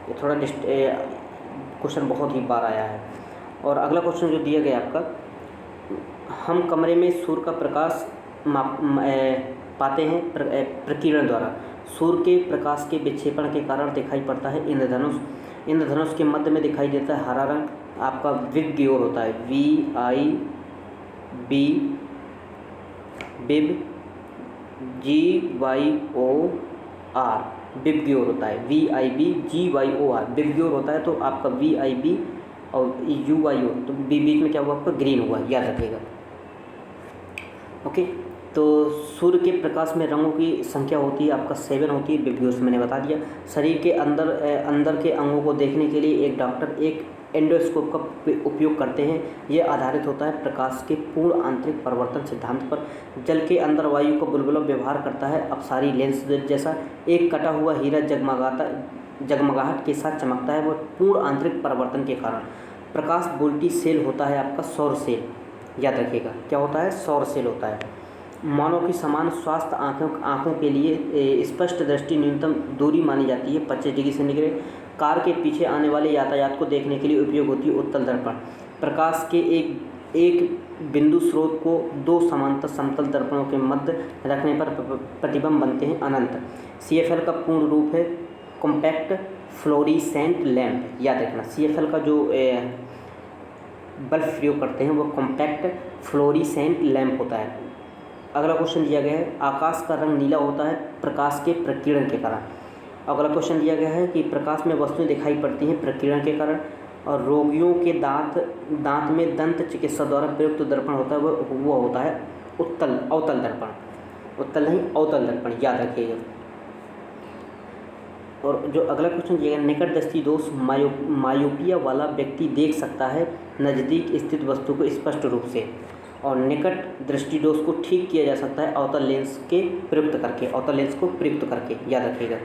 S1: ये थोड़ा क्वेश्चन बहुत ही बार आया है। और अगला क्वेश्चन जो दिया गया आपका, हम कमरे में सूर्य का प्रकाश पाते हैं प्रकीर्णन द्वारा। सूर्य के प्रकाश के विक्षेपण के कारण दिखाई पड़ता है इंद्रधनुष। इंद्रधनुष के मध्य में दिखाई देता है हरा रंग, आपका विब की ओर होता है विब GYOR, बिब की ओर होता है VIB GYOR, बिब की ओर होता है तो आपका VIB और UYO तो बीच में क्या हुआ आपका ग्रीन हुआ, याद रखिएगा। ओके, तो सूर्य के प्रकाश में रंगों की संख्या होती है आपका 7 होती है, बिब्लियोस मैंने बता दिया। शरीर के अंदर के अंगों को देखने के लिए एक डॉक्टर एक एंडोस्कोप का उपयोग करते हैं। यह आधारित होता है प्रकाश के पूर्ण आंतरिक परावर्तन सिद्धांत पर। जल के अंदर वायु का बुलबुला व्यवहार करता है अपसारी लेंस जैसा। एक कटा हुआ हीरा जगमगाहट के साथ चमकता है, वह पूर्ण आंतरिक परावर्तन के कारण। प्रकाश वोल्टी सेल होता है आपका सौर सेल, याद रखिएगा क्या होता है, सौर सेल होता है। मानव की समान स्वास्थ्य आँखों के लिए स्पष्ट दृष्टि न्यूनतम दूरी मानी जाती है 25 डिग्री सेंटीग्रेड। कार के पीछे आने वाले यातायात को देखने के लिए उपयोग होती है उत्तल दर्पण। प्रकाश के एक बिंदु स्रोत को दो समांतर समतल दर्पणों के मध्य रखने पर प्रतिबिंब बनते हैं अनंत। CFL का पूर्ण रूप है कॉम्पैक्ट फ्लोरिसेंट लैंप, याद रखना। CFL का जो बल्ब प्रयोग करते हैं वो कॉम्पैक्ट फ्लोरिसेंट लैंप होता है। अगला क्वेश्चन दिया गया है, आकाश का रंग नीला होता है प्रकाश के प्रकीर्णन के कारण। अगला क्वेश्चन दिया गया है कि प्रकाश में वस्तुएं दिखाई पड़ती हैं प्रकीर्णन के कारण। और रोगियों के दांत में दंत चिकित्सा द्वारा प्रयुक्त दर्पण होता है वो होता है अवतल दर्पण, उत्तल नहीं अवतल दर्पण, याद रखिएगा। और जो अगला क्वेश्चन दिया गया, निकट दृष्टि दोष मायोपिया वाला व्यक्ति देख सकता है नज़दीक स्थित वस्तु को स्पष्ट रूप से। और निकट दृष्टि दोष को ठीक किया जा सकता है अवतल लेंस को प्रयुक्त करके, याद रखिएगा।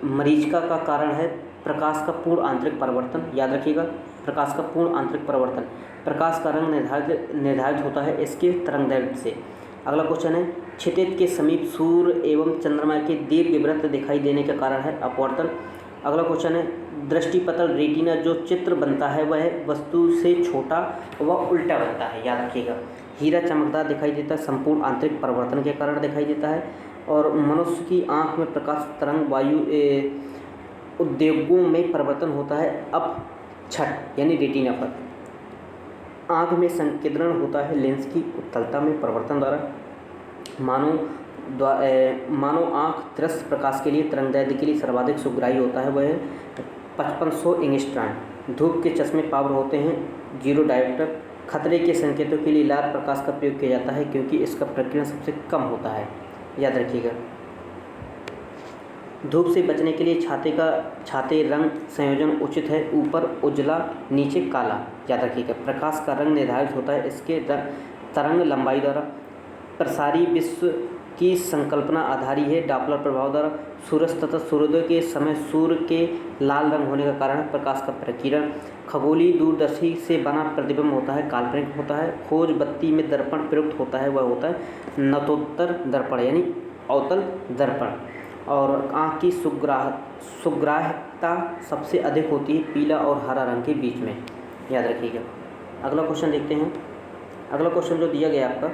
S1: मरीचिका का कारण है प्रकाश का पूर्ण आंतरिक परावर्तन, याद रखिएगा। प्रकाश का पूर्ण आंतरिक परावर्तन। प्रकाश का रंग निर्धारित होता है इसके तरंगदैर्घ्य से। अगला क्वेश्चन है, क्षितिज के समीप सूर्य एवं चंद्रमा के दीर्घवृत्त दिखाई देने का कारण है अपवर्तन। अगला क्वेश्चन है, दृष्टिपटल रेटिना जो चित्र बनता है वह वस्तु से छोटा व उल्टा बनता है, याद रखिएगा। हीरा चमकदार दिखाई देता है संपूर्ण आंतरिक परिवर्तन के कारण दिखाई देता है। और मनुष्य की आँख में प्रकाश तरंग वायु उद्योगों में परिवर्तन होता है अपछट यानी रेटिना पर। आँख में संकेंद्रण होता है लेंस की उत्तलता में परिवर्तन द्वारा। मानव आँख दृश्य प्रकाश के लिए तरंगदैर्घ्य के लिए सर्वाधिक सुग्राही होता है, वह 5500 एंगस्ट्रॉम। धूप के चश्मे पावर होते हैं 0 डायोप्टर। खतरे के संकेतों के लिए लाल प्रकाश का प्रयोग किया जाता है क्योंकि इसका प्रकीर्णन सबसे कम होता है, याद रखिएगा। धूप से बचने के लिए छाते रंग संयोजन उचित है, ऊपर उजला नीचे काला, याद रखिएगा। प्रकाश का रंग निर्धारित होता है इसके तरंग लंबाई द्वारा। प्रसारी विश्व की संकल्पना आधारी है डॉपलर प्रभाव द्वारा। सूरज तथा सूर्योदय के समय सूर्य के लाल रंग होने का कारण है प्रकाश का प्रकीर्णन। खगोलीय दूरदर्शी से बना प्रतिबिंब होता है काल्पनिक होता है। खोज बत्ती में दर्पण प्रयुक्त होता है वह होता है नतोत्तर दर्पण यानी अवतल दर्पण। और आँख की सुग्राह्यता सबसे अधिक होती है पीला और हरा रंग के बीच में, याद रखिएगा। अगला क्वेश्चन देखते हैं। अगला क्वेश्चन जो दिया गया आपका,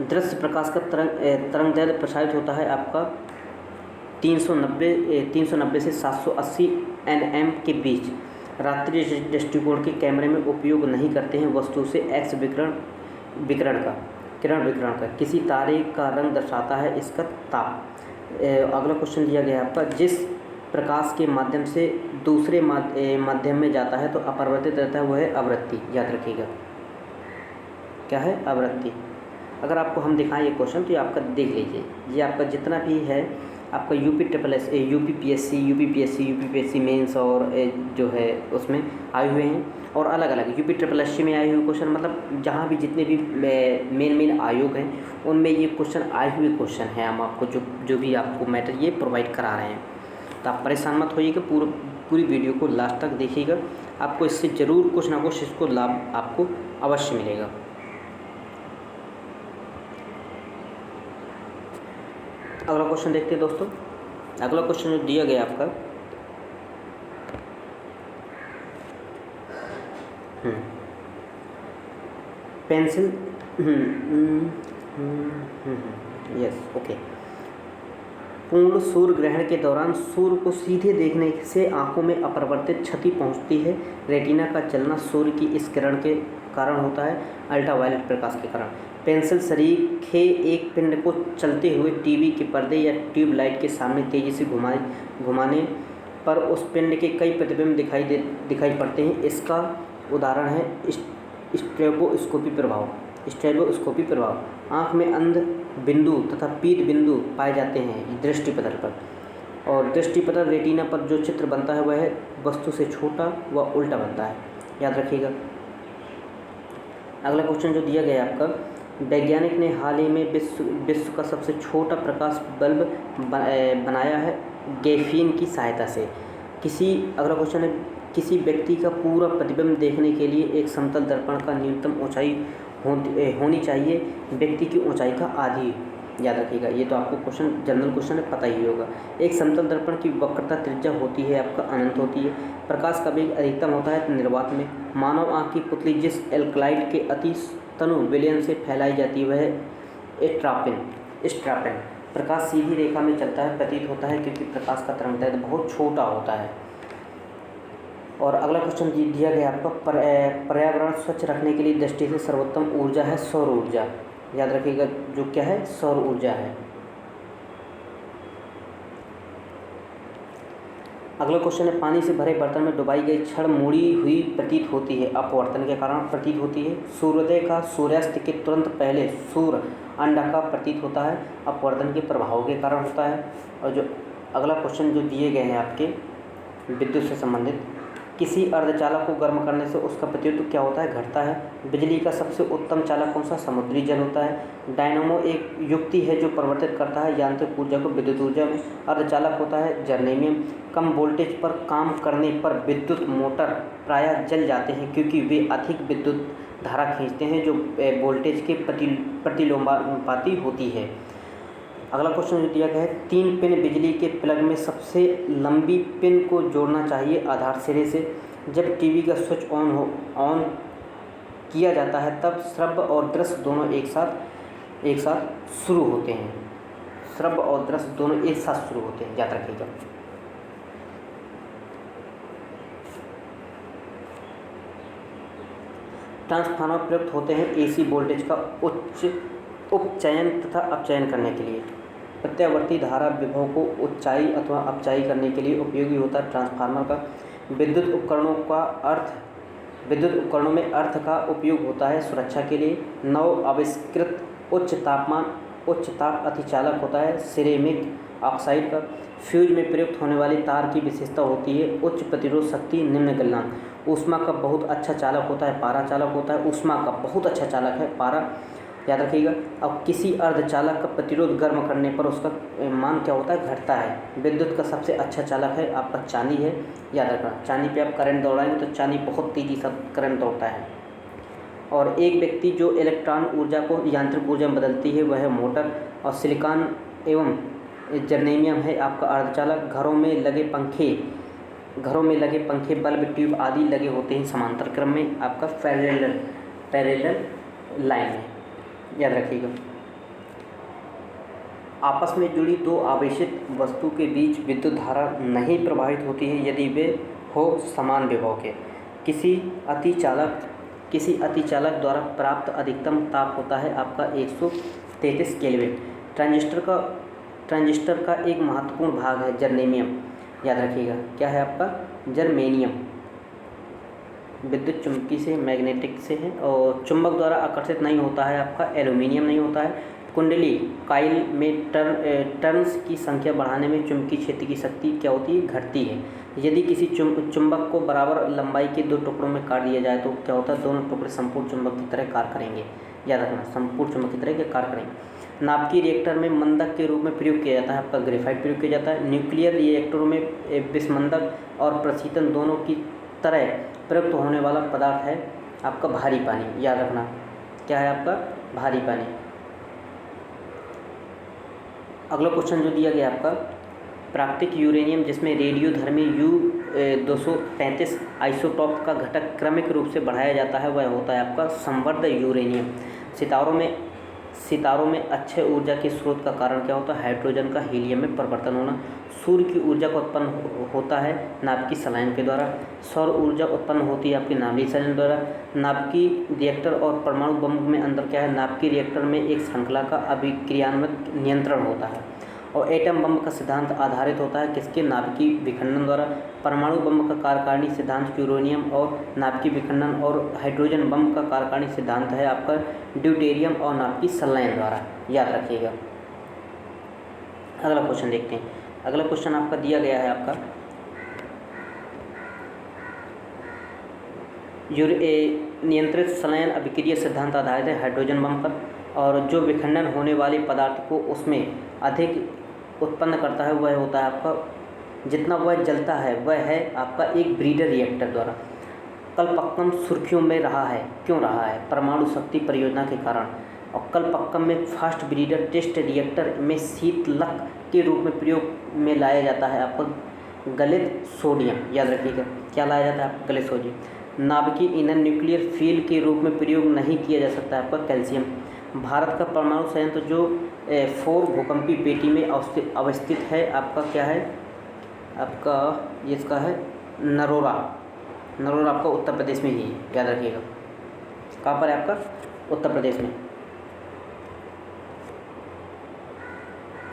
S1: दृश्य प्रकाश का तरंगदैर्घ्य प्रसारित होता है आपका 390 से 780 nm के बीच। रात्रि दृष्टिकोण के कैमरे में उपयोग नहीं करते हैं वस्तु से एक्स किरण विकिरण का। किसी तारे का रंग दर्शाता है इसका ताप। अगला क्वेश्चन दिया गया आपका, जिस प्रकाश के माध्यम से दूसरे माध्यम में जाता है तो अपरिवर्तित रहता है वह है आवृत्ति, याद रखिएगा। क्या है? आवृत्ति। अगर आपको हम दिखाएं ये क्वेश्चन तो ये आपका देख लीजिए, ये आपका जितना भी है आपका यूपीपीएससी मेंस और जो है उसमें आए हुए हैं और अलग अलग यूपीएससी में आए हुए क्वेश्चन, मतलब जहाँ भी जितने भी मेन आयोग हैं उनमें ये क्वेश्चन आए हुए क्वेश्चन हैं। हम आपको जो भी आपको मैटर ये प्रोवाइड करा रहे हैं, तो आप परेशान मत होइएगा, पूरी वीडियो को लास्ट तक देखिएगा। आपको इससे ज़रूर कुछ ना कुछ इसको लाभ आपको अवश्य मिलेगा। अगला क्वेश्चन देखते हैं दोस्तों। अगला क्वेश्चन जो दिया गया आपका, पेंसिल यस ओके। पूर्ण सूर्य ग्रहण के दौरान सूर्य को सीधे देखने से आंखों में अपरिवर्तित क्षति पहुंचती है। रेटिना का चलना सूर्य की इस किरण के कारण होता है, अल्ट्रावायलेट प्रकाश के कारण। पेंसिल शरीर के एक पिंड को चलते हुए टीवी के पर्दे या ट्यूब लाइट के सामने तेज़ी से घुमाने पर उस पिंड के कई प्रतिबिंब दिखाई पड़ते हैं। इसका उदाहरण है स्ट्रेबोस्कोपी प्रभाव। आँख में अंध बिंदु तथा पीत बिंदु पाए जाते हैं दृष्टिपटल पर। और दृष्टिपटल रेटिना पर जो चित्र बनता है वह वस्तु से छोटा व उल्टा बनता है, याद रखिएगा। अगला क्वेश्चन जो दिया गया है आपका, वैज्ञानिक ने हाल ही में विश्व का सबसे छोटा प्रकाश बल्ब बनाया है ग्रैफीन की सहायता से। अगला क्वेश्चन है, किसी व्यक्ति का पूरा प्रतिबिंब देखने के लिए एक समतल दर्पण का न्यूनतम ऊंचाई होनी चाहिए व्यक्ति की ऊंचाई का आधी, याद रखिएगा। ये तो आपको क्वेश्चन जनरल क्वेश्चन है, पता ही होगा। एक समतल दर्पण की वक्रता त्रिज्या होती है आपका अनंत होती है। प्रकाश का वेग अधिकतम होता है निर्वात में। मानव आँख की पुतली जिस एल्कलाइड के अति तनु विलयन से फैलाई जाती है वह स्ट्रापिन। प्रकाश सीधी रेखा में चलता है प्रतीत होता है क्योंकि प्रकाश का तरंगदैर्घ्य बहुत छोटा होता है। और अगला क्वेश्चन दिया गया आपको, पर्यावरण स्वच्छ रखने के लिए दृष्टि से सर्वोत्तम ऊर्जा है सौर ऊर्जा, याद रखिएगा। जो क्या है, सौर ऊर्जा है। अगला क्वेश्चन है, पानी से भरे बर्तन में डुबाई गई छड़ मुड़ी हुई प्रतीत होती है, अपवर्तन के कारण प्रतीत होती है। सूर्योदय का सूर्यास्त के तुरंत पहले सूर्य अंडाकार प्रतीत होता है, अपवर्तन के प्रभाव के कारण होता है। और जो अगला क्वेश्चन जो दिए गए हैं आपके विद्युत से संबंधित, किसी अर्धचालक को गर्म करने से उसका प्रतिरोध क्या होता है, घटता है। बिजली का सबसे उत्तम चालक कौन सा, समुद्री जल होता है। डायनामो एक युक्ति है जो परिवर्तित करता है यांत्रिक ऊर्जा को विद्युत ऊर्जा में। अर्धचालक होता है जर्मेनियम। कम वोल्टेज पर काम करने पर विद्युत मोटर प्रायः जल जाते हैं क्योंकि वे अधिक विद्युत धारा खींचते हैं जो वोल्टेज के प्रतिलोमानुपाती होती है। अगला क्वेश्चन जो दिया गया है, 3 पिन बिजली के प्लग में सबसे लंबी पिन को जोड़ना चाहिए आधार सिरे से। जब टीवी का स्विच ऑन किया जाता है तब श्रव्य और दृश्य दोनों एक साथ शुरू होते हैं। श्रव्य और दृश्य दोनों एक साथ शुरू होते हैं, याद रखिएगा। ट्रांसफार्मर प्रयुक्त होते हैं एसी वोल्टेज का उपचयन तथा अपचयन करने के लिए। प्रत्यावर्ती धारा विभव को उच्चाई अथवा अपचाई करने के लिए उपयोगी होता है ट्रांसफार्मर का। विद्युत उपकरणों में अर्थ का उपयोग होता है सुरक्षा के लिए। नव आविष्कृत उच्च ताप अतिचालक होता है सिरेमिक ऑक्साइड का। फ्यूज में प्रयुक्त होने वाली तार की विशेषता होती है उच्च प्रतिरोध शक्ति, निम्न गलनांक। ऊष्मा का बहुत अच्छा चालक होता है पारा चालक होता है। ऊष्मा का बहुत अच्छा चालक है पारा, याद रखिएगा। अब किसी अर्धचालक का प्रतिरोध गर्म करने पर उसका मान क्या होता है, घटता है। विद्युत का सबसे अच्छा चालक है आपका चांदी है, याद रखना। चांदी पे आप करंट दौड़ाएंगे तो चांदी बहुत तेज़ी से करंट दौड़ता है। और एक व्यक्ति जो इलेक्ट्रॉन ऊर्जा को यांत्रिक ऊर्जा में बदलती है वह है मोटर। और सिलिकॉन एवं जर्मेनियम है आपका अर्धचालक। घरों में लगे पंखे बल्ब ट्यूब आदि लगे होते हैं समांतर क्रम में आपका पैरेलल लाइन में, याद रखिएगा। आपस में जुड़ी दो आवेशित वस्तु के बीच विद्युत धारा नहीं प्रवाहित होती है यदि वे हो समान विभव के। किसी अतिचालक द्वारा प्राप्त अधिकतम ताप होता है आपका 133 केल्विन। ट्रांजिस्टर का एक महत्वपूर्ण भाग है जर्मेनियम, याद रखिएगा। क्या है आपका, जर्मेनियम। विद्युत चुम्बकी से, मैग्नेटिक से है और चुंबक द्वारा आकर्षित नहीं होता है आपका एल्यूमिनियम नहीं होता है। कुंडली काइल में टर्न्स की संख्या बढ़ाने में चुंबकीय क्षेत्र की शक्ति क्या होती है, घटती है। यदि किसी चुंबक को बराबर लंबाई के 2 टुकड़ों में काट दिया जाए तो क्या होता है, दोनों टुकड़े संपूर्ण चुंबक की तरह कार्य करेंगे, याद रखना, संपूर्ण चुंबक की तरह के कार्य करेंगे। नाभिकीय रिएक्टर में मंदक के रूप में प्रयोग किया जाता है आपका ग्रेफाइट प्रयोग किया जाता है। न्यूक्लियर रिएक्टरों में विषमंदक और प्रशीतन दोनों की तरह प्रयुक्त होने वाला पदार्थ है आपका भारी पानी, याद रखना। क्या है आपका, भारी पानी। अगला क्वेश्चन जो दिया गया आपका, प्राकृतिक यूरेनियम जिसमें रेडियोधर्मी U-235 आइसोटॉप का घटक क्रमिक रूप से बढ़ाया जाता है वह होता है आपका संवर्ध यूरेनियम। सितारों में अच्छे ऊर्जा के स्रोत का कारण क्या होता है, हाइड्रोजन का हीलियम में परिवर्तन होना। सूर्य की ऊर्जा का उत्पन्न होता है नाभिकीय संलयन के द्वारा। सौर ऊर्जा उत्पन्न होती है आपकी नाभिकीय संलयन द्वारा। नाभिकीय रिएक्टर और परमाणु बम में अंतर क्या है, नाभिकीय रिएक्टर में एक श्रृंखला का अभिक्रियात्मक नियंत्रण होता है और एटम बम का सिद्धांत आधारित होता है किसके, नाभिकीय विखंडन द्वारा। परमाणु बम का कार्यकारिणी सिद्धांत यूरेनियम और नाभिकीय विखंडन और हाइड्रोजन बम का कार्यकारिणी सिद्धांत है आपका ड्यूटेरियम और नाभिकीय संलयन द्वारा, याद रखिएगा। अगला क्वेश्चन देखते हैं, अगला क्वेश्चन आपका दिया गया है आपका नियंत्रित संलयन अभिक्रिया सिद्धांत आधारित है हाइड्रोजन बम पर, और जो विखंडन होने वाले पदार्थ को उसमें अधिक उत्पन्न करता है वह होता है आपका, जितना वह जलता है वह है आपका एक ब्रीडर रिएक्टर द्वारा। कलपक्कम सुर्खियों में रहा है, क्यों रहा है? परमाणु शक्ति परियोजना के कारण। और कलपक्कम में फास्ट ब्रीडर टेस्ट रिएक्टर में शीतलक के रूप में प्रयोग में लाया जाता है आपका गलित सोडियम, याद रखिएगा क्या लाया जाता है आपका? गलित सोडियम। नाभिकीय ईंधन न्यूक्लियर फ्यूल के रूप में प्रयोग नहीं किया जा सकता है आपका कैल्शियम। भारत का परमाणु संयंत्र जो 4 भूकंपी पेटी में अवस्थित है आपका क्या है? आपका ये इसका है नरोरा। नरोरा आपका उत्तर प्रदेश में ही है, याद रखिएगा। कहाँ पर है आपका? उत्तर प्रदेश में।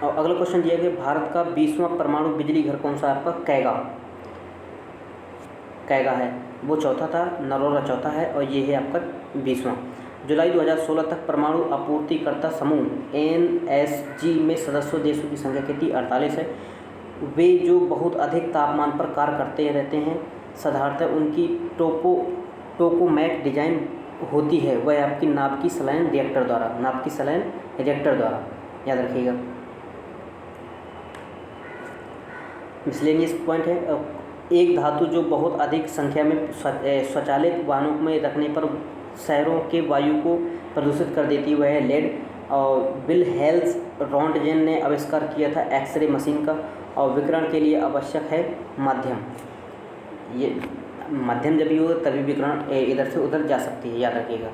S1: और अगला क्वेश्चन दिया गया भारत का 20वां परमाणु बिजली घर कौन सा है आपका? कैगा। कैगा है, वो चौथा था, नरोरा चौथा है और ये है आपका 20वां। जुलाई 2016 तक परमाणु आपूर्तिकर्ता समूह NSG में सदस्य देशों की संख्या कितनी? 48 है। वे जो बहुत अधिक तापमान पर कार्य करते रहते हैं, साधारणतः उनकी टोकोमैक डिजाइन होती है, वह आपकी नाभिकीय संलयन रिएक्टर द्वारा, नाभिकीय संलयन रिएक्टर द्वारा, याद रखिएगा। मिसलेनियस पॉइंट है, एक धातु जो बहुत अधिक संख्या में स्वचालित वाहनों में रखने पर शहरों के वायु को प्रदूषित कर देती है, वह है लेड। और विलहेल्म रॉन्टजेन ने आविष्कार किया था एक्सरे मशीन का, और विकिरण के लिए आवश्यक है माध्यम। ये माध्यम जब भी हो तभी विकिरण इधर से उधर जा सकती है, याद रखिएगा।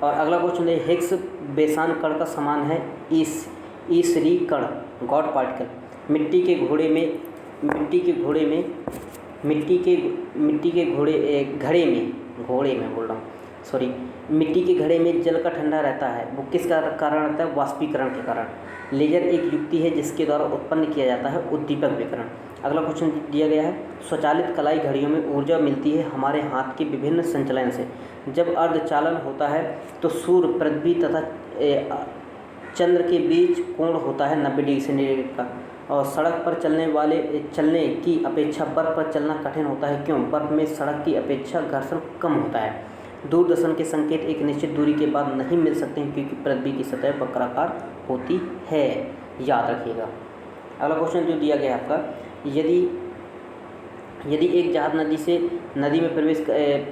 S1: और अगला क्वेश्चन है हिग्स बेसान कण का समान है ईसरी कण, गॉड पार्टिकल। मिट्टी के घड़े में जल का ठंडा रहता है, वो किस कारण रहता है? वाष्पीकरण के कारण। लेजर एक युक्ति है जिसके द्वारा उत्पन्न किया जाता है उद्दीपक विकिरण। अगला क्वेश्चन दिया गया है स्वचालित कलाई घड़ियों में ऊर्जा मिलती है हमारे हाथ के विभिन्न संचलन से। जब अर्धचालन होता है तो सूर्य, पृथ्वी तथा चंद्र के बीच कोण होता है 90 डिग्री सेंटीग्रेड का। और सड़क पर चलने की अपेक्षा बर्फ़ पर चलना कठिन होता है, क्यों? बर्फ़ में सड़क की अपेक्षा घर्षण कम होता है। दूरदर्शन के संकेत एक निश्चित दूरी के बाद नहीं मिल सकते हैं क्योंकि पृथ्वी की सतह वक्राकार होती है, याद रखिएगा। अगला क्वेश्चन जो दिया गया आपका, यदि एक जहाज नदी में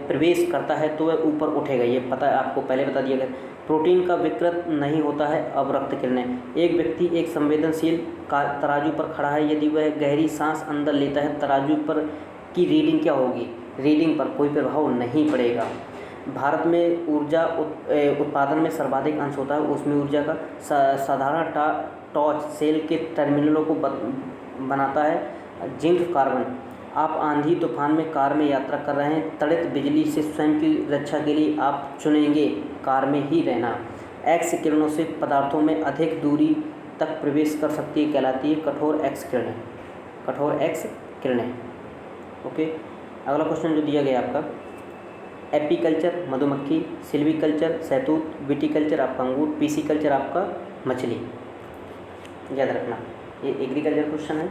S1: प्रवेश करता है तो वह ऊपर उठेगा, ये पता है आपको, पहले बता दिया गया। प्रोटीन का विकृत नहीं होता है अवरक्त किरणें। एक व्यक्ति एक संवेदनशील तराजू पर खड़ा है, यदि वह गहरी सांस अंदर लेता है तराजू पर की रीडिंग क्या होगी? रीडिंग पर कोई प्रभाव नहीं पड़ेगा। भारत में ऊर्जा उत्पादन में सर्वाधिक अंश होता है उसमें ऊर्जा का। साधारण टॉर्च सेल के टर्मिनलों को बनाता है जिंक कार्बन। आप आंधी तूफान में कार में यात्रा कर रहे हैं, तड़ित बिजली से स्वयं की रक्षा के लिए आप चुनेंगे कार में ही रहना। एक्स किरणों से पदार्थों में अधिक दूरी तक प्रवेश कर सकती है, कहलाती है कठोर एक्स किरणें, कठोर एक्स किरणें। ओके, अगला क्वेश्चन जो दिया गया आपका, एपीकल्चर मधुमक्खी, सिल्वीकल्चर शहतूत, विटीकल्चर आपका अंगूर, पीसीकल्चर आपका मछली, याद रखना। ये एग्रीकल्चर क्वेश्चन है।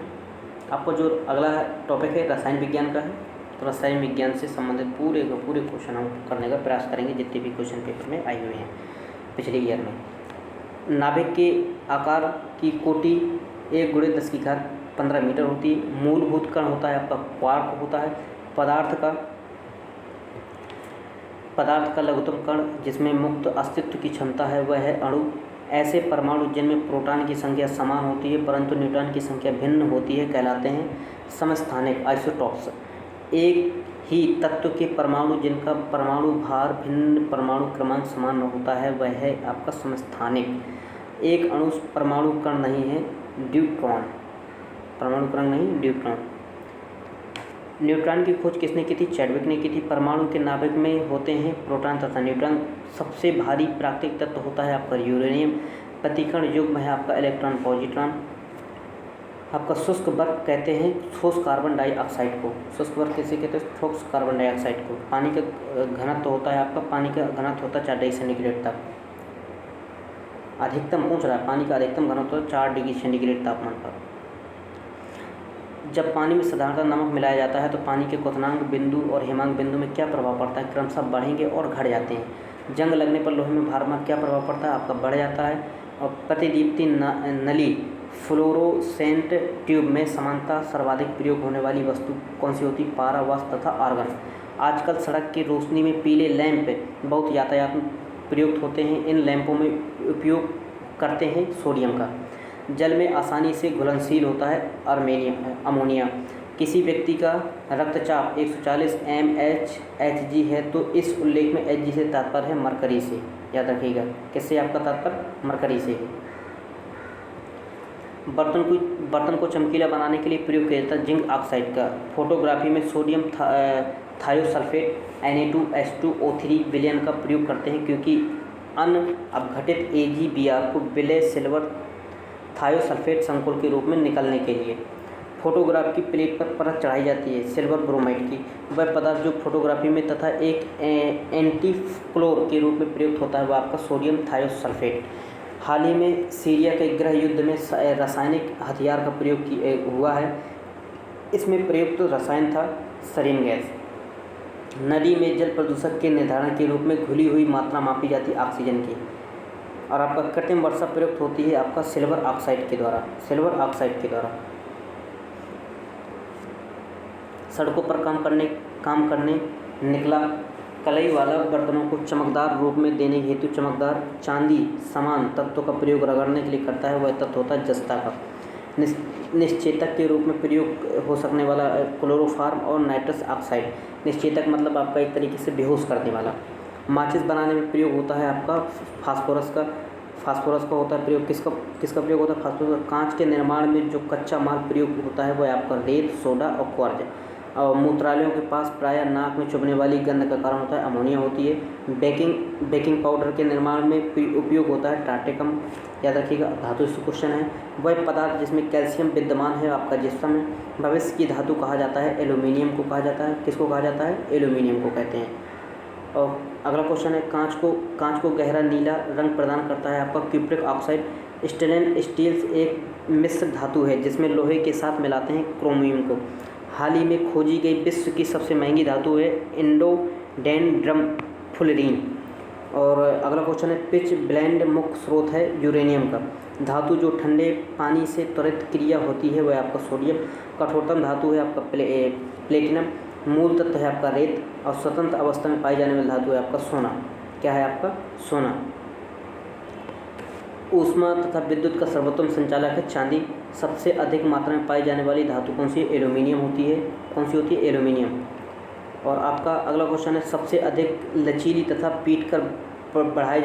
S1: आपको जो अगला टॉपिक है रसायन विज्ञान का है, तो रसायन विज्ञान से संबंधित पूरे क्वेश्चन हम करने का प्रयास करेंगे जितने भी क्वेश्चन पेपर में आए हुए हैं पिछले ईयर में। नाभिक के आकार की कोटि 1 × 10⁻15 मीटर होती है। मूलभूत कण होता है आपका क्वार्क होता है। पदार्थ का लघुत्तम कण जिसमें मुक्त अस्तित्व की क्षमता है वह है अणु। ऐसे परमाणु जिनमें प्रोटॉन की संख्या समान होती है परंतु न्यूट्रॉन की संख्या भिन्न होती है कहलाते हैं समस्थानिक आइसोटॉप्स। एक ही तत्व के परमाणु जिनका परमाणु भार भिन्न परमाणु क्रमांक समान होता है वह है आपका समस्थानिक। एक अणु परमाणु कण नहीं है, ड्यूट्रॉन, परमाणु कण नहीं ड्यूट्रॉन। न्यूट्रॉन की खोज किसने की थी? चैडविक ने की थी। परमाणु के नाभिक में होते हैं प्रोटॉन तथा न्यूट्रॉन। सबसे भारी प्राकृतिक तत्व होता है आपका यूरेनियम। प्रतिकण युग्म है आपका इलेक्ट्रॉन पॉजिट्रॉन। आपका शुष्क बर्फ कहते हैं ठोस कार्बन डाइऑक्साइड को। शुष्क बर्फ कैसे कहते हैं? ठोस कार्बन डाइऑक्साइड को। पानी का घनत्व होता है आपका, पानी का घनत्व होता है 4 डिग्री सेंटीग्रेड तक। अधिकतम पूछ रहा है, पानी का अधिकतम घनत्व 4 डिग्री सेंटीग्रेड तापमान पर। जब पानी में साधारणतः नमक मिलाया जाता है तो पानी के क्वथनांक बिंदु और हिमांक बिंदु में क्या प्रभाव पड़ता है? क्रमशः बढ़ेंगे और घट जाते हैं। जंग लगने पर लोहे में भार में क्या प्रभाव पड़ता है? आपका बढ़ जाता है। और प्रतिदीप्ति नली फ्लोरोसेंट ट्यूब में समानता सर्वाधिक प्रयोग होने वाली वस्तु कौन सी होती है? पारा, वाष्प तथा आर्गन। आजकल सड़क की रोशनी में पीले लैंप बहुत यातायात में प्रयुक्त होते हैं। इन लैंपों में उपयोग करते हैं सोडियम का। जल में आसानी से घुलनशील होता है अमोनिया। किसी व्यक्ति का रक्तचाप 140 mmHg है तो इस उल्लेख में Hg से तात्पर्य है मरकरी से। याद रखिएगा, किससे आपका तात्पर्य? मरकरी से है। बर्तन को चमकीला बनाने के लिए प्रयोग किया जाता है जिंक ऑक्साइड का। फोटोग्राफी में सोडियम थायोसल्फेट Na2H2O3 विलयन का प्रयोग करते हैं क्योंकि अन्य अपघटित AgBr को विलय सिल्वर थायोसल्फेट संकुल के रूप में निकलने के लिए फोटोग्राफ की प्लेट पर परत चढ़ाई जाती है सिल्वर ब्रोमाइड की। वह पदार्थ जो फोटोग्राफी में तथा एक एंटीफ्लोर के रूप में प्रयुक्त होता है वह आपका सोडियम थायोसल्फेट। हाल ही में सीरिया के गृह युद्ध में रासायनिक हथियार का प्रयोग हुआ है। इसमें प्रयुक्त रसायन था सरीन गैस। नदी में जल प्रदूषक के निर्धारण के रूप में घुली हुई मात्रा मापी जाती है ऑक्सीजन की। और आपका कृत्रिम वर्षा प्रयुक्त होती है आपका सिल्वर ऑक्साइड के द्वारा। सड़कों पर काम करने निकला कलई वाला बर्तनों को चमकदार रूप में देने हेतु चमकदार चांदी समान तत्वों का प्रयोग रगड़ने के लिए करता है। वह तत्व होता है जस्ता का। निश्चेतक के रूप में प्रयोग हो सकने वाला क्लोरोफार्म और नाइट्रस ऑक्साइड। निश्चेतक मतलब आपका एक तरीके से बेहोश करने वाला। माचिस बनाने में प्रयोग होता है आपका फास्फोरस का होता है प्रयोग। किसका प्रयोग होता है? फास्फोरस। कांच के निर्माण में जो कच्चा माल प्रयोग होता है वह आपका रेत, सोडा और क्वार्ज। और मूत्रालयों के पास प्रायः नाक में चुभने वाली गंध का कारण होता है अमोनिया होती है। बेकिंग पाउडर के निर्माण में उपयोग होता है टार्टेकम। याद रखिएगा, धातु से क्वेश्चन है। वह पदार्थ जिसमें कैल्शियम विद्यमान है आपका जिस्म में। भविष्य की धातु कहा जाता है एल्यूमिनियम को कहा जाता है। किसको कहा जाता है? एल्यूमिनियम को कहते हैं। और अगला क्वेश्चन है, कांच को गहरा नीला रंग प्रदान करता है आपका क्यूप्रिक ऑक्साइड। स्टेनलेस स्टील एक मिश्र धातु है जिसमें लोहे के साथ मिलाते हैं क्रोमियम को। हाल ही में खोजी गई विश्व की सबसे महंगी धातु है इंडोडेंड्रम फुलरीन। और अगला क्वेश्चन है, पिच ब्लेंड मुख्य स्रोत है यूरेनियम का। धातु जो ठंडे पानी से त्वरित क्रिया होती है वह आपका सोडियम। कठोरतम धातु है आपका प्लेटिनम। मूल तत्व है आपका रेत। और स्वतंत्र अवस्था में पाई जाने वाली धातु है आपका सोना। क्या है आपका? सोना। ऊष्मा तथा विद्युत का सर्वोत्तम संचालक है चांदी। सबसे अधिक मात्रा में पाई जाने वाली धातु कौन सी? एल्यूमिनियम होती है। कौन सी होती है? एल्यूमिनियम। और आपका अगला क्वेश्चन है, सबसे अधिक लचीली तथा पीट कर बढ़ाए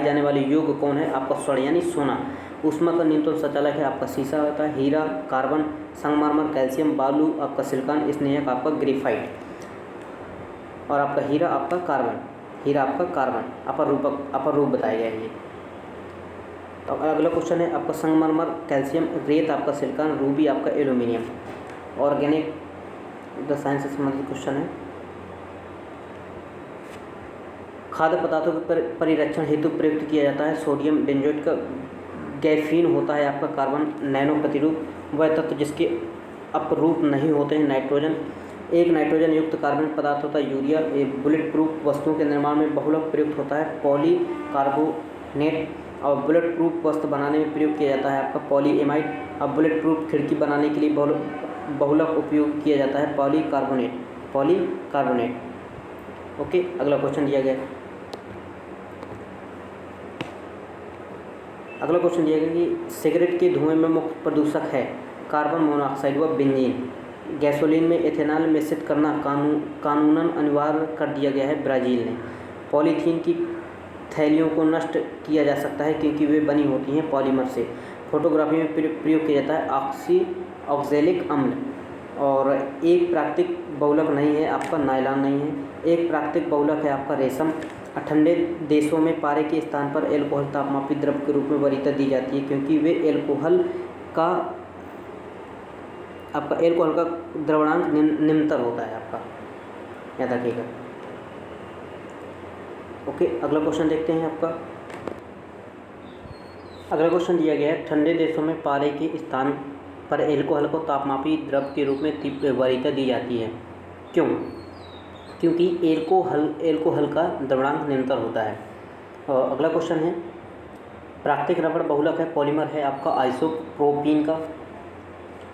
S1: जाने वाले योग कौन है? आपका स्वर्ण यानी सोना। ऊष्मा का न्यूनतम संचालक है आपका शीशा होता है। हीरा, कार्बन, संगमरमर, कैल्शियम, बालू आपका सिलिकॉन, स्नेहक आपका ग्रेफाइट। और आपका हीरा आपका कार्बन अपर रूप बताया गया है ये। तो अगला क्वेश्चन है आपका संगमरमर कैल्शियम, रेत आपका सिलिकॉन, रूबी आपका एल्यूमिनियम। ऑर्गेनिक रसायन से संबंधित क्वेश्चन है। खाद्य पदार्थों के परिरक्षण हेतु प्रयुक्त किया जाता है सोडियम बेंजोएट का। गैफीन होता है आपका कार्बन नैनो प्रतिरूप। वह तत्व जिसके अपरूप नहीं होते हैं नाइट्रोजन। एक नाइट्रोजन युक्त कार्बन पदार्थ होता है यूरिया। एक बुलेट प्रूफ वस्तुओं के निर्माण में बहुलक प्रयुक्त होता है पॉलीकार्बोनेट। और बुलेट प्रूफ वस्तु बनाने में प्रयोग किया जाता है आपका पॉलीएमाइड। अब बुलेट प्रूफ खिड़की बनाने के लिए बहुलक उपयोग किया जाता है पॉलीकार्बोनेट। ओके, अगला क्वेश्चन दिया गया कि सिगरेट के धुएं में मुख्य प्रदूषक है कार्बन मोनोऑक्साइड व बेंजीन। गैसोलीन में एथेनॉल मिश्रित करना कानूनन अनिवार्य कर दिया गया है ब्राज़ील ने। पॉलीथीन की थैलियों को नष्ट किया जा सकता है क्योंकि वे बनी होती हैं पॉलीमर से। फोटोग्राफी में प्रयोग किया जाता है ऑक्सैलिक अम्ल। और एक प्राकृतिक बहुलक नहीं है आपका नायलॉन नहीं है। एक प्राकृतिक बहुलक है आपका रेशम। ठंडे देशों में पारे के स्थान पर एल्कोहल तापमापी द्रव के रूप में वरीयता दी जाती है क्योंकि वे एल्कोहल का द्रवणांक निम्नतर होता है आपका। याद रखिएगा। ओके, अगला क्वेश्चन देखते हैं आपका। अगला क्वेश्चन दिया गया है, ठंडे देशों में पारे के स्थान पर एल्कोहल को तापमापी द्रव के रूप में तीव्र वरीयता दी जाती है, क्यों? क्योंकि एल्कोहल का द्रवणांक निरंतर होता है। और अगला क्वेश्चन है, प्राकृतिक रबड़ बहुलक है, पॉलीमर है आपका आइसोप्रोपीन का।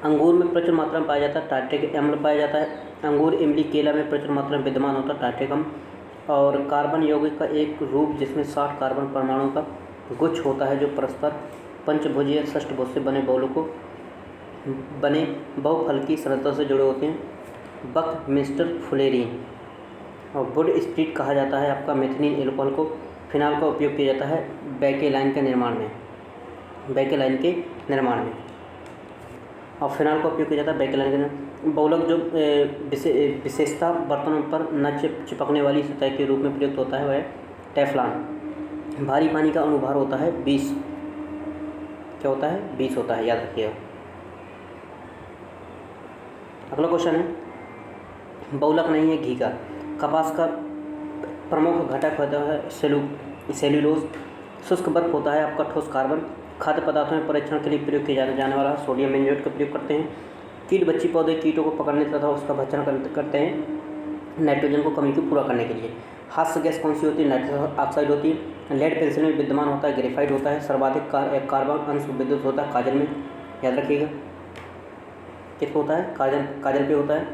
S1: अंगूर में प्रचुर मात्रा में पाया जाता है टार्ट्रिक अम्ल पाया जाता है। अंगूर, इमली, केला में प्रचुर मात्रा में विद्यमान होता है टार्ट्रिक अम्ल। और कार्बन यौगिक का एक रूप जिसमें 60 कार्बन परमाणुओं का गुच्छ होता है, जो परस्पर पंचभुजीय षष्ठभुज से बने बहुफल की संरचना से जुड़े होते हैं। बकमिंस्टर फुलेरीन और वुड स्प्रिट कहा जाता है आपका मेथिलीन एल्कोहल को। फिनाल का उपयोग किया जाता है बेकेलाइन के निर्माण में, और फिनाल का उपयोग किया जाता है बेकेलाइन के बहुलक जो विशेषता बर्तनों पर न चिपकने वाली सतह के रूप में प्रयुक्त होता है वह है टेफ्लॉन। भारी पानी का अनुभार होता है 20, क्या होता है 20 होता है, याद रखिएगा। अगला क्वेश्चन है, बहुलक नहीं है घी का। कपास का प्रमुख घटक होता है सेल्यूलोज। शुष्क बर्फ होता है आपका ठोस कार्बन। खाद्य पदार्थों में परीक्षण के लिए प्रयोग किया जाने वाला सोडियम बेंजोएट का प्रयोग करते हैं। कीट बच्ची पौधे कीटों को पकड़ने तथा उसका भक्षण करते हैं नाइट्रोजन को कमी को पूरा करने के लिए। हास्य गैस कौन सी होती है? नाइट्रस ऑक्साइड होती है। लेड पेंसिल में विद्यमान होता है ग्रेफाइट होता है। सर्वाधिक कार्बन अंश विद्युत होता है काजल में, याद रखिएगा। किस होता है? काजल पे होता है।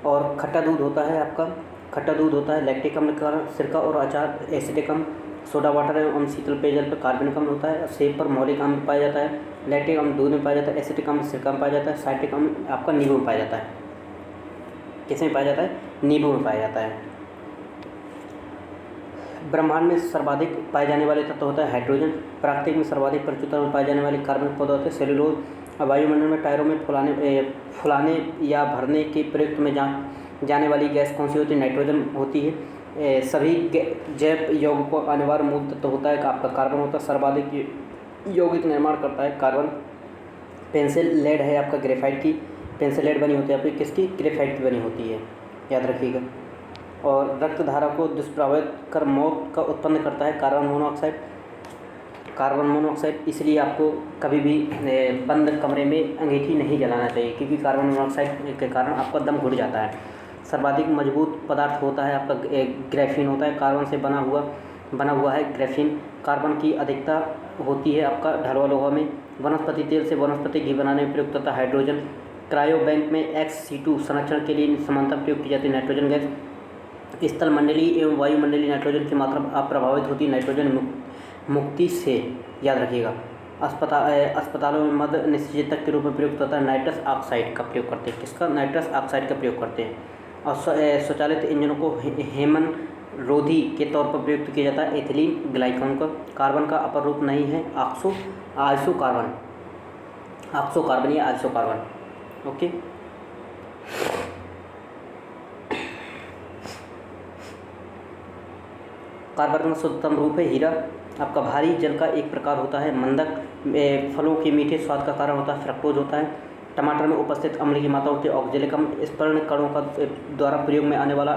S1: और खट्टा दूध होता है आपका, खट्टा दूध होता है लैक्टिक अम्ल के कारण। सिरका और अचार एसिडिक अम्ल। सोडा वाटर एवं शीतल पेयजल पर कार्बनिक अम्ल होता है। सेब पर मौलिक अम्ल पाया जाता है। लैक्टिक अम्ल दूध में पाया जाता है। एसिटिक अम्ल सिरका में पाया जाता है। साइट्रिक अम्ल आपका नींबू में पाया जाता है। किस में पाया जाता है? नींबू में पाया जाता है। ब्रह्मांड में सर्वाधिक पाए जाने वाले तत्व होता है हाइड्रोजन। प्राकृतिक में सर्वाधिक प्रचुरता में पाए जाने वाले कार्बनिक पदार्थ होते हैं सेल्यूलोज। वायुमंडल में टायरों में फुलाने या भरने के प्रयुक्त में जाने वाली गैस कौन सी होती है? नाइट्रोजन होती है। सभी जैव यौगिक को अनिवार्य मूल तत्व होता है आपका कार्बन होता है। सर्वाधिक यौगिक निर्माण करता है कार्बन। पेंसिल लेड है आपका ग्रेफाइट की, पेंसिल लेड बनी होती है आपकी किसकी? ग्रेफाइट की बनी होती है, याद रखिएगा। और रक्त धारा को दुष्प्रभावित कर मौत का उत्पन्न करता है कार्बन मोनोऑक्साइड। इसलिए आपको कभी भी बंद कमरे में अंगीठी नहीं जलाना चाहिए, क्योंकि कार्बन मोनोऑक्साइड के कारण आपका दम घुट जाता है। सर्वाधिक मजबूत पदार्थ होता है आपका ग्रेफीन होता है, कार्बन से बना हुआ है ग्रेफीन। कार्बन की अधिकता होती है आपका ढलवा लोहा में। वनस्पति तेल से वनस्पति घी बनाने में प्रयुक्त होता है हाइड्रोजन। क्रायो बैंक में XC2 संरक्षण के लिए समानता प्रयोग की जाती है नाइट्रोजन गैस। स्थल मंडलीय एवं वायुमंडलीय नाइट्रोजन की मात्रा अप्रभावित होती है नाइट्रोजन मुक्ति से, याद रखिएगा। अस्पतालों में मद निश्चेतक के रूप में प्रयुक्त होता है नाइट्रस ऑक्साइड का प्रयोग करते हैं। किसका? नाइट्रस ऑक्साइड का प्रयोग करते हैं। और स्वचालित इंजनों को हेमन रोधी के तौर पर प्रयुक्त किया जाता है एथिलीन ग्लाइकॉन का। कार्बन का अपर रूप नहीं है आइसोकार्बन या आइसोकार्बन। ओके, कार्बन का शुद्धतम रूप है हीरा। आपका भारी जल का एक प्रकार होता है मंदक। फलों के मीठे स्वाद का कारण होता है फ्रक्टोज होता है। टमाटर में उपस्थित अम्ल की मात्रा होती है ऑक्जेलिक अम्ल। स्पर्ण कणों का द्वारा प्रयोग में आने वाला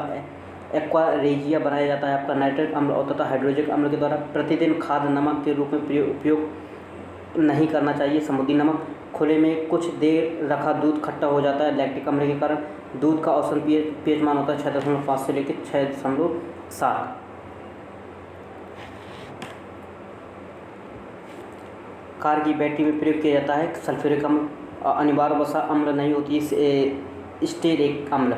S1: एक्वा रेजिया बनाया जाता है आपका नाइट्रिक अम्ल और तथा हाइड्रोजिक अम्ल के द्वारा। प्रतिदिन खाद्य नमक के रूप में उपयोग नहीं करना चाहिए समुद्री नमक। खुले में कुछ देर रखा दूध खट्टा हो जाता है लैक्टिक अम्ल के कारण। दूध का औसत पीएच मान होता है 6.5 से लेकर 6.7। कार की बैटरी में प्रयोग किया जाता है सल्फ्यूरिक अम्ल। अनिवार्य वसा अम्ल नहीं होती है स्टेरिक अम्ल।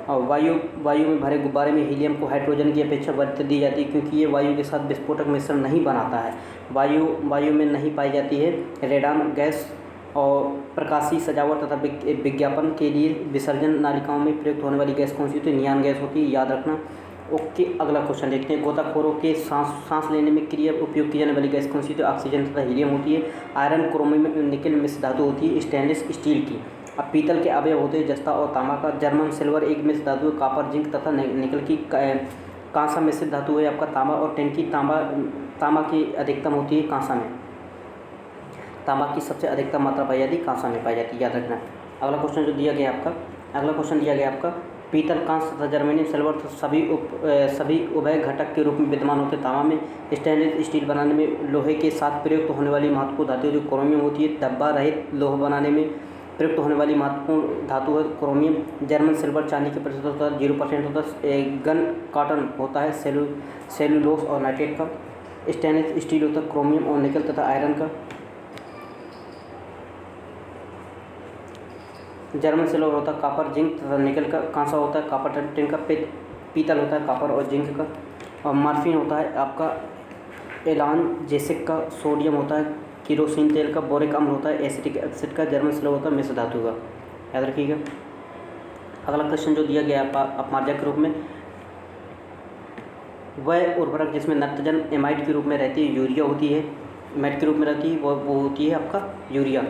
S1: और वायु में भरे गुब्बारे में हीलियम को हाइड्रोजन की अपेक्षा वरीयता दी जाती है, क्योंकि ये वायु के साथ विस्फोटक मिश्रण नहीं बनाता है। वायु में नहीं पाई जाती है रेडान गैस। और प्रकाशीय सजावट तथा विज्ञापन के लिए विसर्जन नालिकाओं में प्रयुक्त होने वाली गैस कौन सी होती है? नियान गैस होती है, याद रखना। ओके, अगला क्वेश्चन देखते हैं। गोताखोरों के सांस लेने में क्रिया उपयोग की जाने वाली गैस कौन सी होती है? ऑक्सीजन तथा हीलियम होती है। आयरन, क्रोमियम, निकेल मिश्र धातु होती है स्टेनलेस स्टील की। अब पीतल के अवयव होते हैं जस्ता और तांबा का। जर्मन सिल्वर एक मिश्र धातु है। कापर, जिंक तथा निकल की कांसा मिश्रित धातु है आपका तांबा। और टेन की तांबा की अधिकतम होती है कांसा में। तांबा की सबसे अधिकतम मात्रा पाई जाती है कांसा में पाई जाती है, याद रखना। अगला क्वेश्चन दिया गया आपका पीतल, कांस्य तथा जर्मेनियम, सिल्वर सभी उभय घटक के रूप में विद्यमान होते हैं। तांबा में स्टेनलेस स्टील बनाने में लोहे के साथ प्रयुक्त होने वाली महत्वपूर्ण धातु जो क्रोमियम होती है। डब्बा रहित लोहा बनाने में प्रयुक्त होने वाली महत्वपूर्ण धातु है क्रोमियम। जर्मन सिल्वर चांदी के प्रतिशत होता है 0% होता है। गन कॉटन होता है सेलुलोस और नाइट्रेट का। स्टेनलेस स्टील होता है क्रोमियम और निकल तथा आयरन का। जर्मन सिल्वर होता है कॉपर, जिंक तथा निकल का। कांसा होता है कॉपर टिन का। पीतल होता है कॉपर और जिंक का। और मार्फिन होता है आपका एलानजेसिक का। सोडियम होता है किरोसिन तेल का। बोरिक अम्ल होता है एसिटिक एसिड का। जर्मन सिल्वर होता है मिश्र धातु का। याद रखिएगा। अगला क्वेश्चन जो दिया गया है अपमार्जक के रूप में, वह उर्वरक जिसमें नाइट्रोजन एमाइड के रूप में रहती है यूरिया होती है। एमाइड के रूप में रहती है वो होती है आपका यूरिया।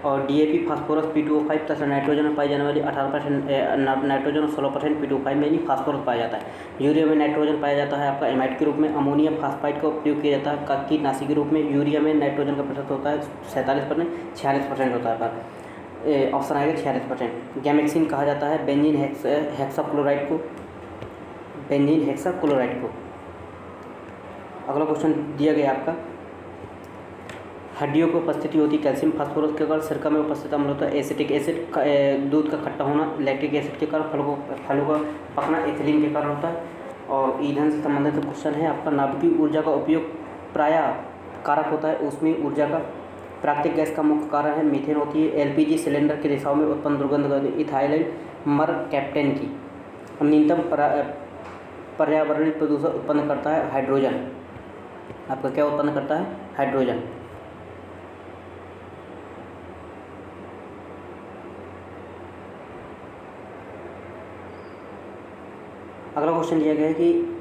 S1: और डीएपी, फास्फोरस, P2O5 तथा नाइट्रोजन में पाई जाने वाली 18% नाइट्रोजन और 16% P2O5 में ही फास्फोरस पाया जाता है। यूरिया में नाइट्रोजन पाया जाता है आपका एमाइड के रूप में। अमोनियम फास्फाइड का उपयोग किया जाता है कीटनाशी के रूप में। यूरिया में नाइट्रोजन का प्रतिशत होता है 47%, 46% होता है पर ऑप्शन आएगा 46%। गैमेक्सिन कहा जाता है बेंजीन हेक्साक्लोराइड को। बेंजीन हेक्साक्लोराइड को। अगला क्वेश्चन दिया गया आपका, हड्डियों की उपस्थिति होती है कैल्शियम फास्फोरस के कारण। सिरका में उपस्थित अम्ल होता है एसिटिक एसिड। दूध का खट्टा होना लैक्टिक एसिड के कारण। फलों का पकना एथिलीन के कारण होता है। और ईंधन से संबंधित क्वेश्चन है आपका, नाभिकीय ऊर्जा का उपयोग प्रायः कारक होता है ऊष्मीय ऊर्जा का। प्राकृतिक गैस का मुख्य कारण है मीथेन होती है। एलपीजी सिलेंडर के रिसाव में उत्पन्न दुर्गंध इथाइल मरकैप्टेन की। न्यूनतम पर्यावरणीय प्रदूषण उत्पन्न करता है हाइड्रोजन। आपका क्या उत्पन्न करता है? हाइड्रोजन। अगला क्वेश्चन दिया गया है कि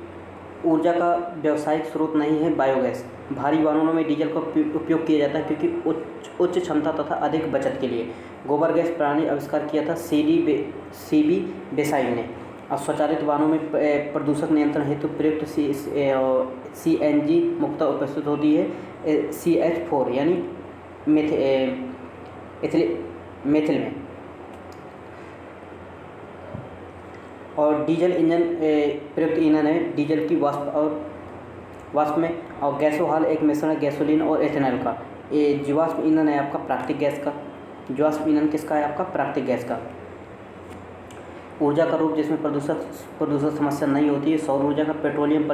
S1: ऊर्जा का व्यावसायिक स्रोत नहीं है बायोगैस। भारी वाहनों में डीजल का उपयोग किया जाता है क्योंकि उच्च क्षमता तथा अधिक बचत के लिए। गोबर गैस प्रणाली आविष्कार किया था सीबी देसाई ने। और स्वचालित वाहनों में प्रदूषक नियंत्रण हेतु प्रयुक्त सीएनजी मुक्ता उपस्थित होती है CH4 यानी मेथिल में। और डीजल इंजन प्रयुक्त ईंधन है डीजल की वाष्प में। और गैसोहाल एक मिश्रण है गैसोलीन और एथेनॉल का। ये जीवाश्म ईंधन है आपका प्राकृतिक गैस का। जीवाश्म ईंधन किसका है? आपका प्राकृतिक गैस का। ऊर्जा का रूप जिसमें प्रदूषण समस्या नहीं होती है सौर ऊर्जा का। पेट्रोलियम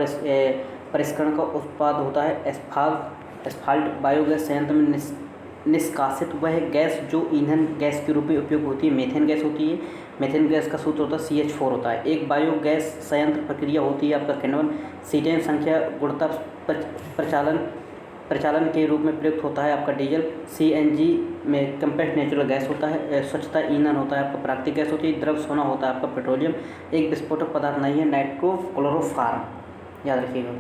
S1: परिष्करण का उत्पाद होता है एस्फाल्ट। बायोगैस संयंत्र में निष्कासित वह गैस जो ईंधन गैस के रूप में उपयोग होती है मीथेन गैस होती है। मीथेन गैस का सूत्र होता है CH4 होता है। एक बायोगैस संयंत्र प्रक्रिया होती है आपका किण्वन। सीटेन संख्या गुणता प्रचालन के रूप में प्रयुक्त होता है आपका डीजल। CNG में कंप्रेस्ड नेचुरल गैस होता है। स्वच्छता ईंधन होता है आपका प्राकृतिक गैस होती है। द्रव सोना होता है आपका पेट्रोलियम। एक विस्फोटक पदार्थ नहीं है नाइट्रोक्लोरोफॉर्म। याद रखिएगा।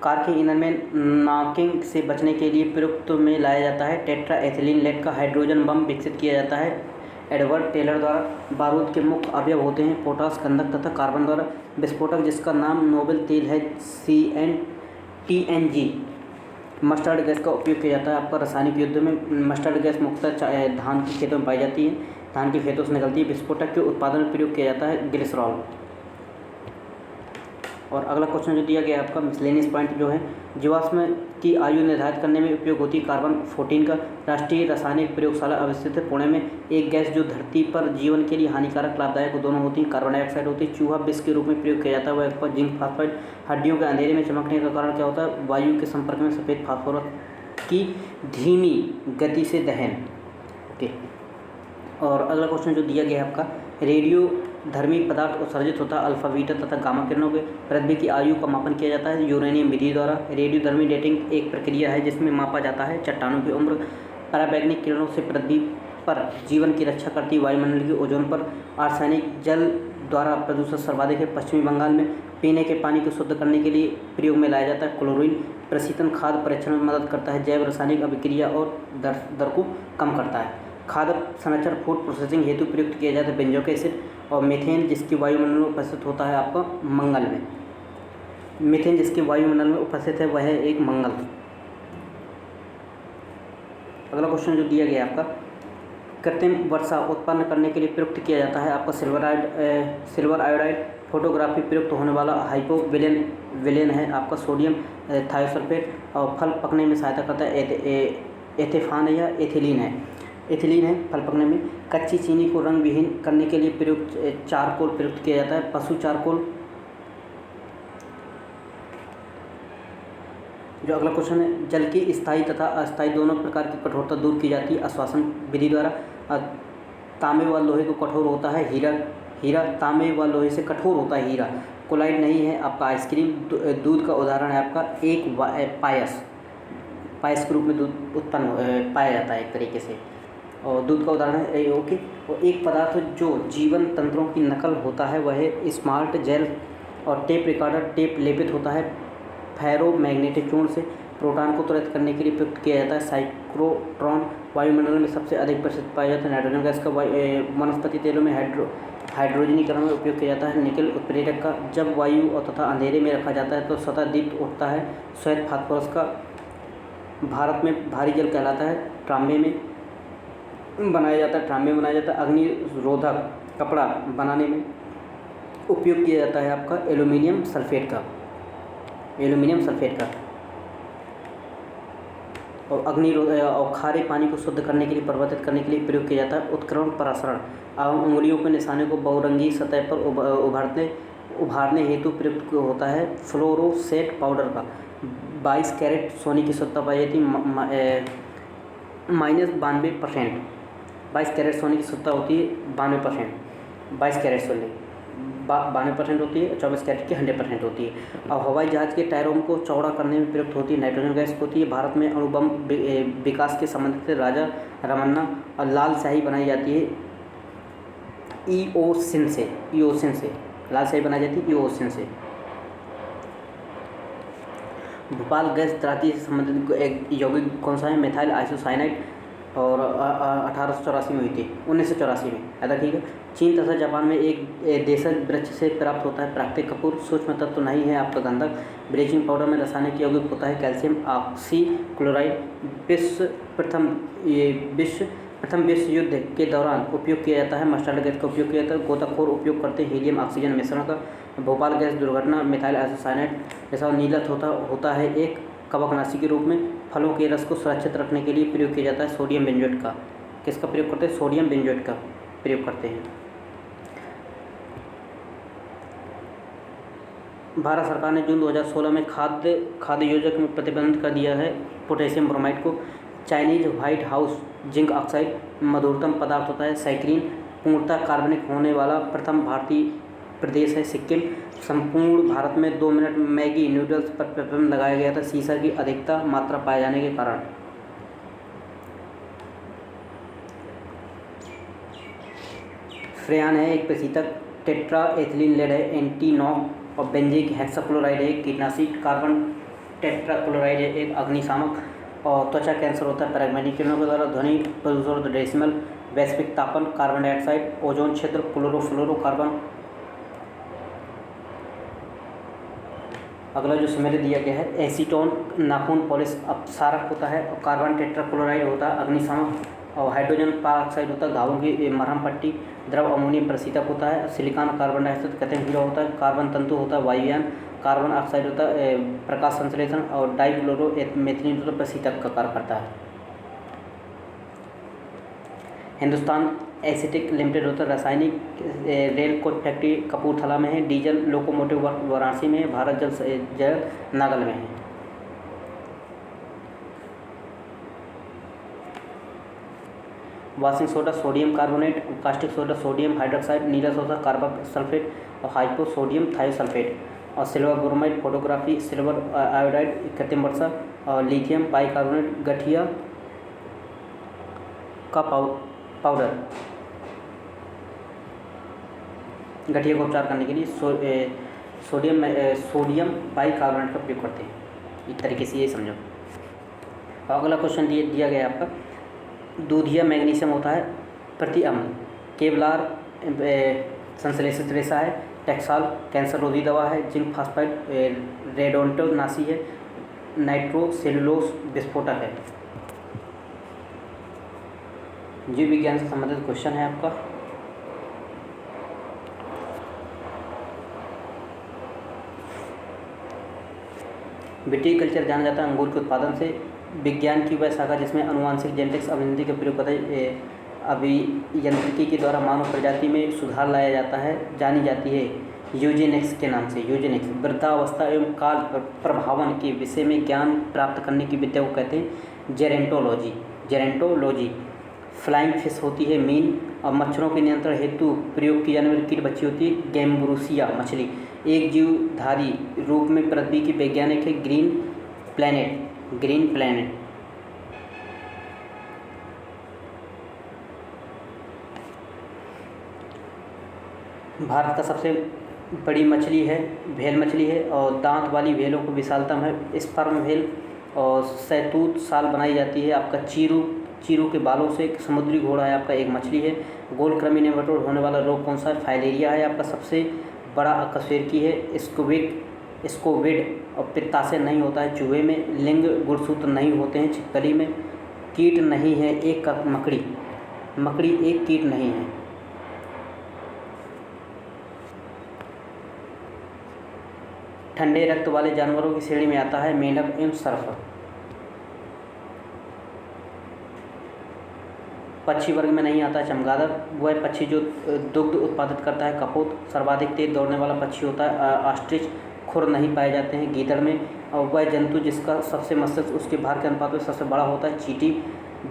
S1: कार के ईंधन में नॉकिंग से बचने के लिए प्रयुक्त में लाया जाता है टेट्रा एथिलीन लेड का। हाइड्रोजन बम विकसित किया जाता है एडवर्ड टेलर द्वारा। बारूद के मुख्य अवयव होते हैं पोटास, गंधक तथा कार्बन द्वारा। विस्फोटक जिसका नाम नोबेल तेल है TNG। मस्टर्ड गैस का उपयोग किया जाता है आपका रासायनिक युद्ध में। मस्टर्ड गैस मुख्यतः धान के खेतों में पाई जाती है। धान के खेतों से निकलती है। विस्फोटक के उत्पादन में प्रयोग किया जाता है ग्लिसरॉल। और अगला क्वेश्चन जो दिया गया है आपका मिसलेनियस पॉइंट जो है, जीवाश्म की आयु निर्धारित करने में उपयोग होती है कार्बन 14 का। राष्ट्रीय रासायनिक प्रयोगशाला अवस्थित है पुणे में। एक गैस जो धरती पर जीवन के लिए हानिकारक लाभदायक दोनों होती है कार्बन डाइऑक्साइड होती है। चूहा विष के रूप में प्रयोग किया जाता है वह पर जिंक फास्फाइड। हड्डियों के अंधेरे में चमकने का कारण क्या होता है? वायु के संपर्क में सफ़ेद फास्फोरस की धीमी गति से दहन। ओके। और अगला क्वेश्चन जो दिया गया है आपका, रेडियो धर्मी पदार्थ उत्सर्जित होता है अल्फा बीटा तथा गामा किरणों के। पृथ्वी की आयु का मापन किया जाता है यूरेनियम विधि द्वारा। रेडियो धर्मी डेटिंग एक प्रक्रिया है जिसमें मापा जाता है चट्टानों की उम्र। पराबैंगनी किरणों से पृथ्वी पर जीवन की रक्षा करती वायुमंडल की ओजोन पर। आर्सेनिक जल द्वारा प्रदूषण सर्वाधिक है पश्चिमी बंगाल में। पीने के पानी को शुद्ध करने के लिए प्रयोग में लाया जाता है क्लोरीन। प्रशीतन खाद्य परीक्षण में मदद करता है। जैव रासायनिक अभिक्रिया और दर को कम करता है। खाद्य संरक्षण फूड प्रोसेसिंग हेतु प्रयुक्त किया जाता है बेंजोइक एसिड। और मीथेन जिसकी वायुमंडल में उपस्थित होता है आपका मंगल में। मीथेन जिसकी वायुमंडल में उपस्थित है वह है एक मंगल। अगला क्वेश्चन जो दिया गया आपका, कृत्रिम वर्षा उत्पन्न करने के लिए प्रयुक्त किया जाता है आपका सिल्वर आयोडाइड। फोटोग्राफी प्रयुक्त होने वाला हाइपोविलेन है आपका सोडियम थायोसल्फेट। और फल पकने में सहायता करता है एथेफान या एथिलीन है फल पकने में। कच्ची चीनी को रंग विहीन करने के लिए प्रयुक्त चारकोल प्रयुक्त किया जाता है, पशु चारकोल। जो अगला क्वेश्चन है, जल की स्थायी तथा अस्थायी दोनों प्रकार की कठोरता दूर की जाती है आश्वासन विधि द्वारा। तांबे व लोहे को कठोर होता है हीरा तांबे व लोहे से कठोर होता है हीरा। कोलाइड नहीं है आपका आइसक्रीम। दूध का उदाहरण है आपका एक पायस के रूप में दूध उत्पन्न पाया जाता है एक तरीके से, और दूध का उदाहरण है ओके। और एक पदार्थ जो जीवन तंत्रों की नकल होता है वह है स्मार्ट जेल। और टेप रिकॉर्डर टेप लेपित होता है फेरोमैग्नेटिक चूर्ण से। प्रोटॉन को त्वरित करने के लिए प्रयुक्त किया जाता है साइक्लोट्रॉन। वायुमंडल में सबसे अधिक प्रसिद्ध पाया जाता है नाइट्रोजन गैस का। वनस्पति तेलों में हाइड्रोजनीकरण में उपयोग किया जाता है निकल उत्प्रेरक का। जब वायु और तथा अंधेरे में रखा जाता है तो स्वतः दीप्त उठता है श्वेत फास्फोरस का। भारत में भारी जल कहलाता है तांबे में बनाया जाता है। अग्निरोधक कपड़ा बनाने में उपयोग किया जाता है आपका एल्यूमिनियम सल्फेट का। और और खारे पानी को शुद्ध करने के लिए परिवर्तित करने के लिए प्रयोग किया जाता है उत्क्रमण परासरण। उंगलियों के निशाने को बहुरंगी सतह पर उभारने हेतु प्रयुक्त होता है फ्लोरोसेट पाउडर का। 22 कैरेट सोने की शुद्धता पाई जाती है -92%। 22 कैरेट सोने की शुद्धता होती है 92%। 22 कैरेट सोने 92% होती है, 24 कैरेट की 100% होती है। और हवाई जहाज़ के टायरों को चौड़ा करने में प्रयुक्त होती है नाइट्रोजन गैस होती है। भारत में अणुबम विकास के संबंध से राजा रमन्ना और लाल स्याही बनाई जाती है ईओसिन से लाल स्याही बनाई जाती है ईओसिन से। भोपाल गैस त्रासदी से संबंधित एक यौगिक कौन सा है? Methyl isocyanide. और 1884 में हुई थी, 1984 में ऐसा ठीक है। चीन तथा जापान में एक देशज वृक्ष से प्राप्त होता है प्राकृतिक कपूर। सूक्ष्म तत्व तो नहीं है आपका गंधक। ब्लीचिंग पाउडर में रासायनिक यौगिक होता है कैल्शियम ऑक्सीक्लोराइड। प्रथम विश्व युद्ध के दौरान उपयोग किया जाता है मस्टर्ड गैस का उपयोग किया जाता है। गोताखोर उपयोग करते हैं हीलियम ऑक्सीजन मिश्रण का। भोपाल गैस दुर्घटना मेथाइल आइसोसाइनाइड जैसा नीलत होता है एक कवकनाशी के रूप में। फलों के रस को सुरक्षित रखने के लिए प्रयोग किया जाता है सोडियम बेंजोएट का। किसका प्रयोग करते हैं? सोडियम बेंजोएट का प्रयोग करते हैं। भारत सरकार ने जून 2016 में खाद्य योजक में प्रतिबंध कर दिया है पोटेशियम ब्रोमाइड को। Chinese white house zinc oxide मधुरतम पदार्थ होता है सैक्रीन। पूर्णतः कार्बनिक होने वाला प्रथम भारतीय प्रदेश है सिक्किम। संपूर्ण भारत में 2 मिनट मैगी नूडल्स पर प्रतिबंध लगाया गया था सीसा की अधिकता मात्रा पाए जाने के कारण। फ्रेयान है एक प्रशीतक। टेट्रा एथिलीन लेड है एंटीनॉक। और बेंजिक हेक्साक्लोराइड है एक कीटनाशक। कार्बन टेट्राक्लोराइड है एक अग्निशामक। और त्वचा कैंसर होता है पैराग्मेटिक किरणों के द्वारा। ध्वनि प्रदूषण डेसिमल। वैश्विक तापन कार्बन डाइऑक्साइड। ओजोन क्षेत्र क्लोरोफ्लोरोकार्बन। अगला जो समय दिया गया है एसीटोन नाखून पॉलिश अपसारक होता है। और कार्बन टेट्राक्लोराइड होता है अग्निशामक। और हाइड्रोजन परऑक्साइड होता है घावों की मरहम पट्टी। द्रव अमोनियम प्रशीतक होता है। सिलिकॉन कार्बन डाइऑक्साइड कथित हीरा होता है। कार्बन तंतु होता है वायुयान। कार्बन ऑक्साइड होता है प्रकाश संश्लेषण। और डाइक्लोरो मेथिलीन होता है प्रशीतक का कार्य करता है। हिंदुस्तान एसिटिक लिमिटेड होता है रासायनिक रेल कोच फैक्ट्री कपूरथला में है। डीजल लोकोमोटिव वाराणसी में है। भारत जल नागल में है। Washing soda sodium carbonate. Caustic soda sodium hydroxide. नीला सोडा कार्बन सल्फेट और हाइपो सोडियम थायोसल्फेट। और silver bromide photography silver iodide कृत्रिम वर्षा। और लिथियम बाइकार्बोनेट गठिया का पाउडर गठिया का उपचार करने के लिए सोडियम बाइकार्बोनेट का प्रयोग करते हैं। इस तरीके से ये समझो। अगला क्वेश्चन दिया गया आपका दूधिया मैग्नीशियम होता है प्रति अम्ल। केवलार संश्लेषित रेशा है। टेक्साल कैंसर रोधी दवा है। जिंक फास्फाइड रेडोंटोनाशी है। नाइट्रोसेलुलोस विस्फोटक है। जीव विज्ञान से संबंधित क्वेश्चन है आपका। विटीकल्चर जाना जाता है अंगूर के उत्पादन से। विज्ञान की वह शाखा जिसमें आनुवांशिक जेनेटिक्स अभियांत्रिकी का प्रयोग होता है, अभियांत्रिकी के द्वारा मानव प्रजाति में सुधार लाया जाता है, जानी जाती है यूजेनिक्स के नाम से। यूजेनिक्स वृद्धावस्था एवं काल प्रभावन के विषय में ज्ञान प्राप्त करने की विद्या को कहते हैं जेरेंटोलॉजी। जेरेंटोलॉजी। फ्लाइंग फिश होती है मीन, और मच्छरों के नियंत्रण हेतु प्रयोग की जाने वाली कीट बच्ची होती है गैम्ब्रोसिया मछली। एक जीवधारी रूप में पृथ्वी की वैज्ञानिक है green planet. Green planet. Bharat का सबसे बड़ी मछली है व्हेल मछली है, और दांत वाली व्हेलों को विशालतम है स्पर्म व्हेल, और शहतूत शाल बनाई जाती है। आपका चीरू के बालों से। एक समुद्री घोड़ा है आपका, एक मछली है। गोल्ड कृमि नेमाटोड होने वाला रोग कौन सा है? फाइलेरिया है आपका। सबसे बड़ा अकशेरुकी है स्कोविड, और पित्ताशय नहीं होता है चूहे में। लिंग गुणसूत्र नहीं होते हैं छिपकली में। कीट नहीं है एक मकड़ी एक कीट नहीं है। ठंडे रक्त वाले जानवरों की श्रेणी में आता है मेंढक एवं सर्प। पक्षी वर्ग में नहीं आता है चमगादड़। वह पक्षी जो दुग्ध उत्पादित करता है कपोत। सर्वाधिक तेज दौड़ने वाला पक्षी होता है ऑस्ट्रिच। खुर नहीं पाए जाते हैं गीदड़ में। और वह जंतु जिसका सबसे मस्तिष्क उसके भार के अनुपात में सबसे बड़ा होता है चींटी।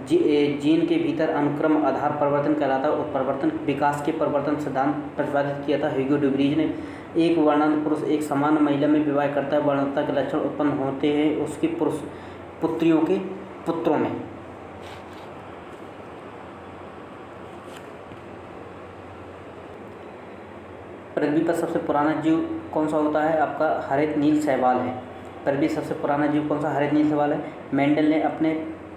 S1: जीन के भीतर अनुक्रम आधार परिवर्तन कहलाता है उत्परिवर्तन। विकास के परिवर्तन सिद्धांत प्रतिपादित किया था ह्यूगो ड्यूबरीज ने। एक वर्णांध पुरुष एक समान महिला में विवाह करता है। वर्णता के लक्षण उत्पन्न होते हैं उसकी पुत्रियों के पुत्रों में। पृथ्वी पर सबसे पुराना जीव कौन सा होता है? आपका हरित नील शैवाल है। पृथ्वी सबसे पुराना जीव कौन सा? हरित नील शैवाल है। मेंडल ने अपने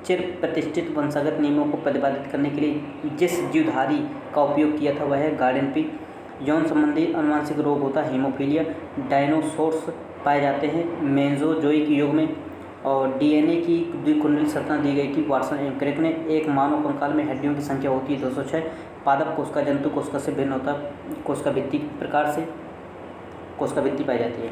S1: चिर प्रतिष्ठित वंशागत नियमों को प्रतिपादित करने के लिए जिस जीवधारी का उपयोग किया था वह है गार्डेनपी। यौन संबंधी अनुवांशिक रोग होता है हीमोफीलिया। डायनोसोर्स पाए जाते हैं मेंजोजोइक युग में। और डीएनए की द्विकुंडल संरचना दी गई थी वाटसन एवं क्रिक ने। एक मानव कंकाल में हड्डियों की संख्या होती है 206। पादप कोशिका जंतु कोशिका से भिन्न होता है कोशिका भित्ति प्रकार से कोशिका भित्ति पाई जाती है।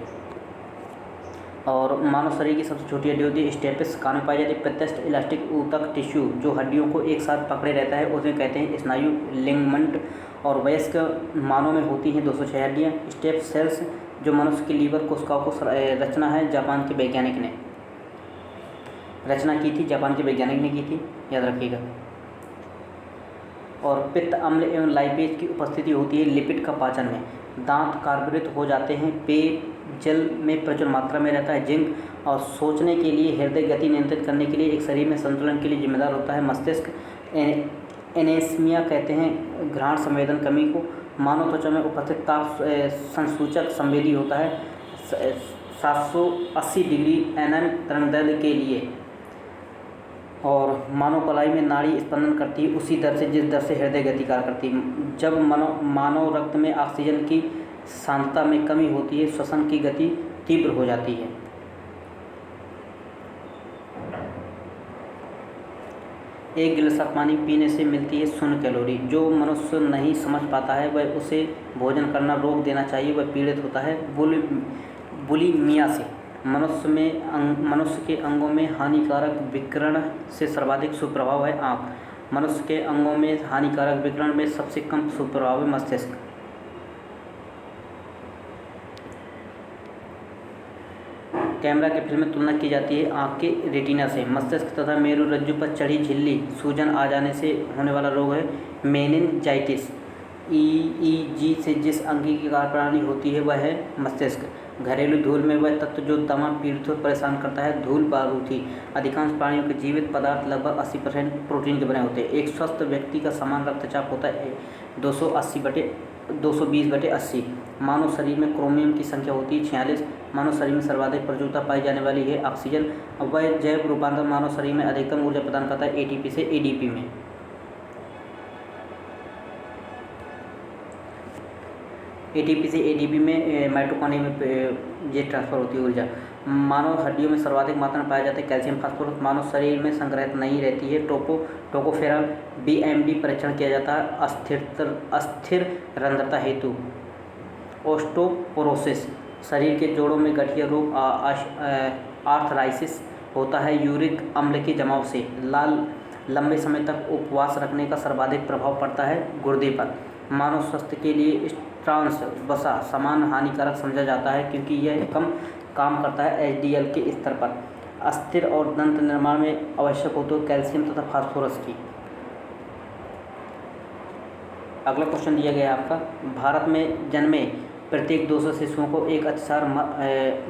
S1: और मानव शरीर की सबसे छोटी हड्डी होती है स्टेपिस, कान में पाई जाती है। प्रत्यक्ष इलास्टिक ऊतक टिश्यू जो हड्डियों को एक साथ पकड़े रहता है उसे कहते हैं स्नायु लिगामेंट। और वयस्क मानव में होती हैं 206 हड्डियाँ। स्टेप सेल्स जो मनुष्य की लीवर कोशिकाओं को रचना है जापान के वैज्ञानिक ने रचना की थी, जापान के वैज्ञानिक ने की थी, याद रखिएगा। और पित्त अम्ल एवं लाइपेज की उपस्थिति होती है लिपिड का पाचन में। दांत कार्बोरेट हो जाते हैं। पेय जल में प्रचुर मात्रा में रहता है जिंक। और सोचने के लिए हृदय गति नियंत्रित करने के लिए एक शरीर में संतुलन के लिए जिम्मेदार होता है मस्तिष्क। एनेस्मिया कहते हैं घ्राण संवेदन कमी को। मानव त्वचा में उपस्थित ताप संसूचक संवेदी होता है 780 डिग्री एनएम तरंगदैर्घ्य के लिए। और मानव कलाई में नाड़ी स्पंदन करती है उसी दर से जिस दर से हृदय गति कार्य करती है। जब मानव रक्त में ऑक्सीजन की सांद्रता में कमी होती है श्वसन की गति तीव्र हो जाती है। एक गिलास पानी पीने से मिलती है 0 कैलोरी। जो मनुष्य नहीं समझ पाता है वह उसे भोजन करना रोक देना चाहिए, वह पीड़ित होता है बुलिमिया से। मनुष्य के अंगों में हानिकारक विकिरण से सर्वाधिक सुप्रभाव है आँख। मनुष्य के अंगों में हानिकारक विकिरण में सबसे कम सुप्रभाव है मस्तिष्क। कैमरा के फिल्म में तुलना की जाती है आँख के रेटिना से। मस्तिष्क तथा मेरुरज्जु पर चढ़ी झिल्ली सूजन आ जाने से होने वाला रोग है मेनिनजाइटिस। ईईजी से जिस अंग की कार्यप्रणाली होती है वह है मस्तिष्क। घरेलू धूल में वह तत्व जो दमा पीड़ित और परेशान करता है धूल बारूदी। अधिकांश प्राणियों के जीवित पदार्थ लगभग 80% प्रोटीन के बने होते हैं। एक स्वस्थ व्यक्ति का समान रक्तचाप होता है 220/80। मानव शरीर में क्रोमियम की संख्या होती है 46। मानव शरीर में सर्वाधिक प्रचुरता पाई जाने वाली है ऑक्सीजन। वह जैव रूपांतर मानव शरीर में अधिकतम ऊर्जा प्रदान करता है एटीपी से एडीपी में। एटीपी से एडीपी में माइटोकॉन्ड्रिया में ये ट्रांसफर होती है ऊर्जा। मानव हड्डियों में सर्वाधिक मात्रा में पाया जाता है। कैल्शियम फास्फोरस मानव शरीर में संग्रहित नहीं रहती है। टोकोफेरल BMD परीक्षण किया जाता है अस्थिर रंध्रता हेतु। ओस्टोपोरोसिस शरीर के जोड़ों में गठिया रोग आर्थराइसिस होता है। यूरिक अम्ल के जमाव से लाल लंबे समय तक उपवास रखने का सर्वाधिक प्रभाव पड़ता है गुर्दे पर। मानव स्वास्थ्य के लिए ट्रांस वसा समान हानिकारक समझा जाता है क्योंकि यह कम काम करता है HDL के स्तर पर। अस्थिर और दंत निर्माण में आवश्यक हो तो कैल्शियम तथा फास्फोरस की। अगला क्वेश्चन दिया गया है आपका, भारत में जन्मे प्रत्येक 200 शिशुओं को एक अतिसार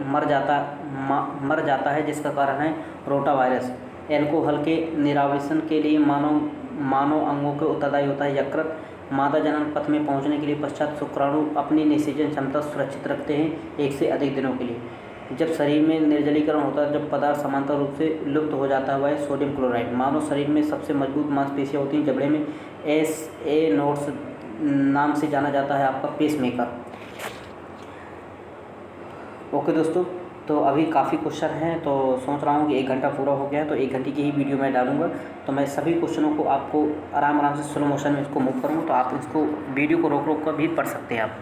S1: मर जाता है जिसका कारण है रोटावायरस। एल्कोहल के निरावरण के लिए मानव अंगों के उत्तरदायी होता है यकृत। मादा जनन पथ में पहुंचने के लिए पश्चात शुक्राणु अपनी निषेचन क्षमता सुरक्षित रखते हैं 1 से अधिक दिनों के लिए। जब शरीर में निर्जलीकरण होता है, जब पदार्थ समांतर रूप से लुप्त हो जाता है, वह है सोडियम क्लोराइड। मानव शरीर में सबसे मजबूत मांसपेशियाँ होती हैं जबड़े में। SA नोड्स नाम से जाना जाता है आपका पेसमेकर। ओके दोस्तों, तो अभी काफ़ी क्वेश्चन हैं, तो सोच रहा हूँ कि 1 घंटा पूरा हो गया है तो 1 घंटे की ही वीडियो मैं डालूंगा। तो मैं सभी क्वेश्चनों को आपको आराम से स्लो मोशन में इसको मूव करूँगा, तो आप इसको वीडियो को रोक कर भी पढ़ सकते हैं आप।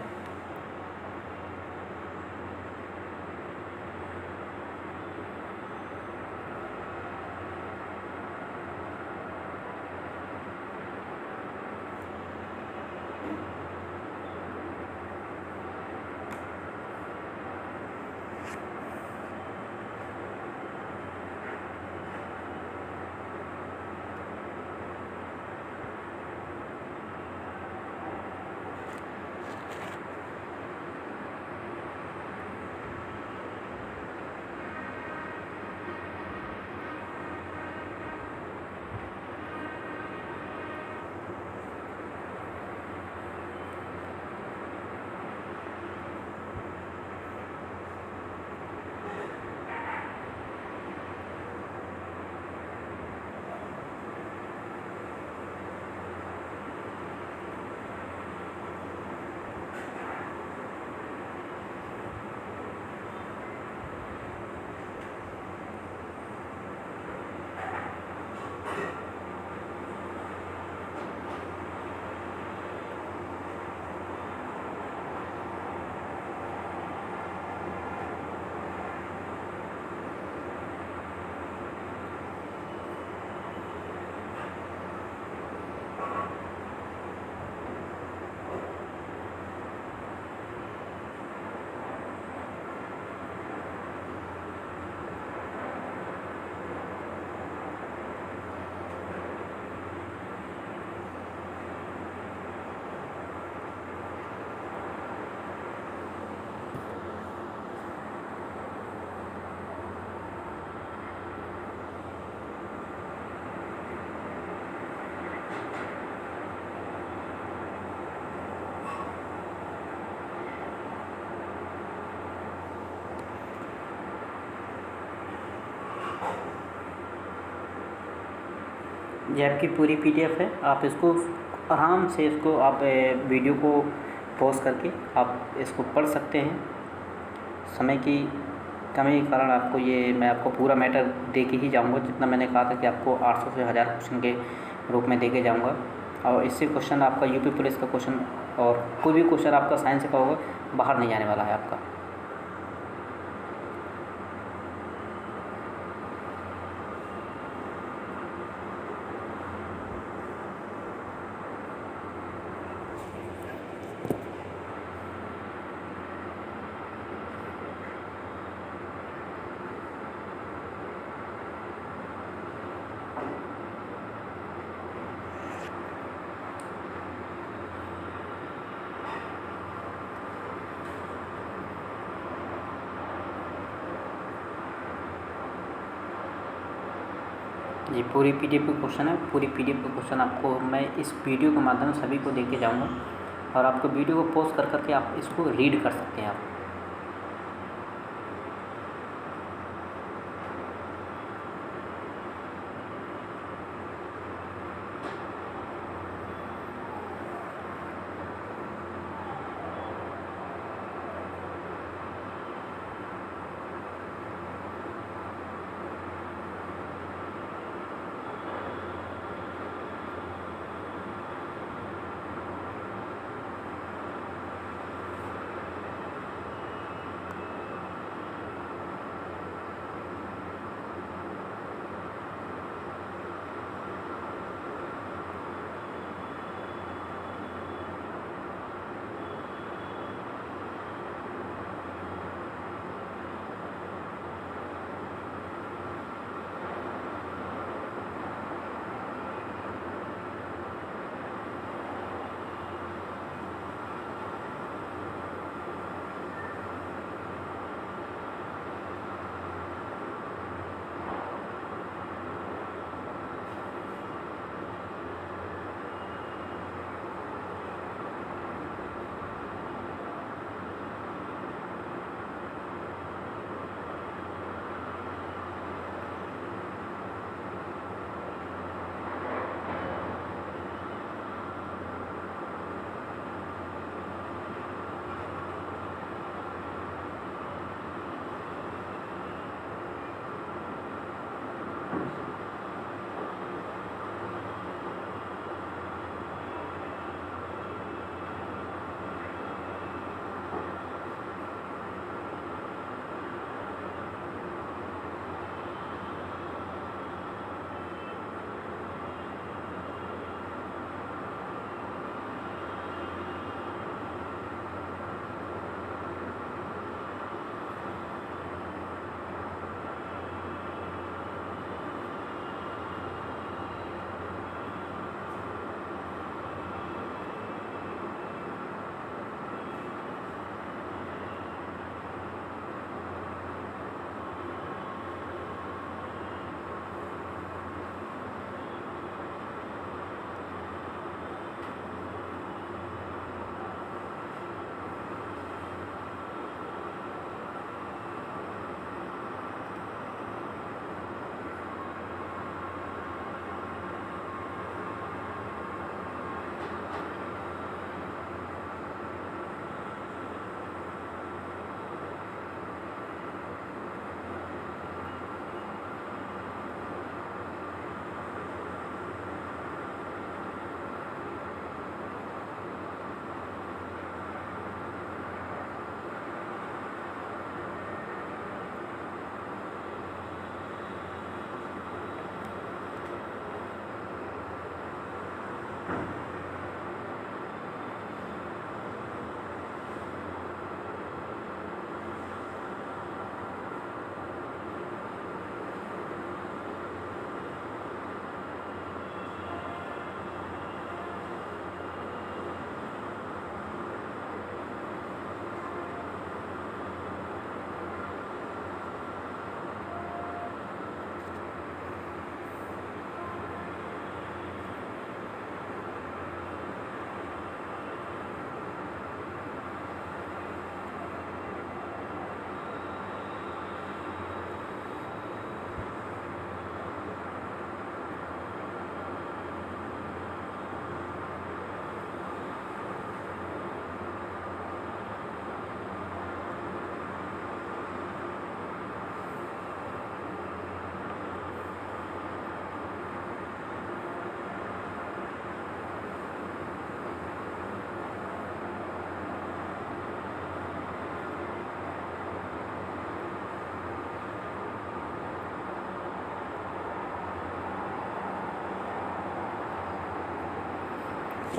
S1: ये आपकी पूरी PDF है, आप इसको आराम से आप वीडियो को पॉज करके आप इसको पढ़ सकते हैं। समय की कमी के कारण आपको मैं आपको पूरा मैटर दे के ही जाऊंगा, जितना मैंने कहा था कि आपको 800 से 1000 क्वेश्चन के रूप में दे के जाऊँगा। और इससे क्वेश्चन आपका UP पुलिस का क्वेश्चन और कोई भी क्वेश्चन आपका साइंस का होगा बाहर नहीं आने वाला है आपका। ये पूरी PDF का क्वेश्चन है। पूरी PDF का क्वेश्चन आपको मैं इस वीडियो के माध्यम से सभी को दे के जाऊँगा और आपको वीडियो को पॉज कर करके आप इसको रीड कर सकते हैं आप।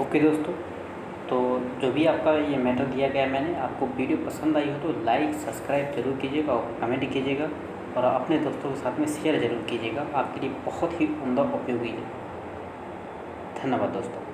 S1: ओके दोस्तों, तो जो भी आपका ये मैटर दिया गया मैंने, आपको वीडियो पसंद आई हो तो लाइक सब्सक्राइब जरूर कीजिएगा और कमेंट कीजिएगा और अपने दोस्तों के साथ में शेयर ज़रूर कीजिएगा। आपके लिए बहुत ही उम्दा उपयोगी है। धन्यवाद दोस्तों।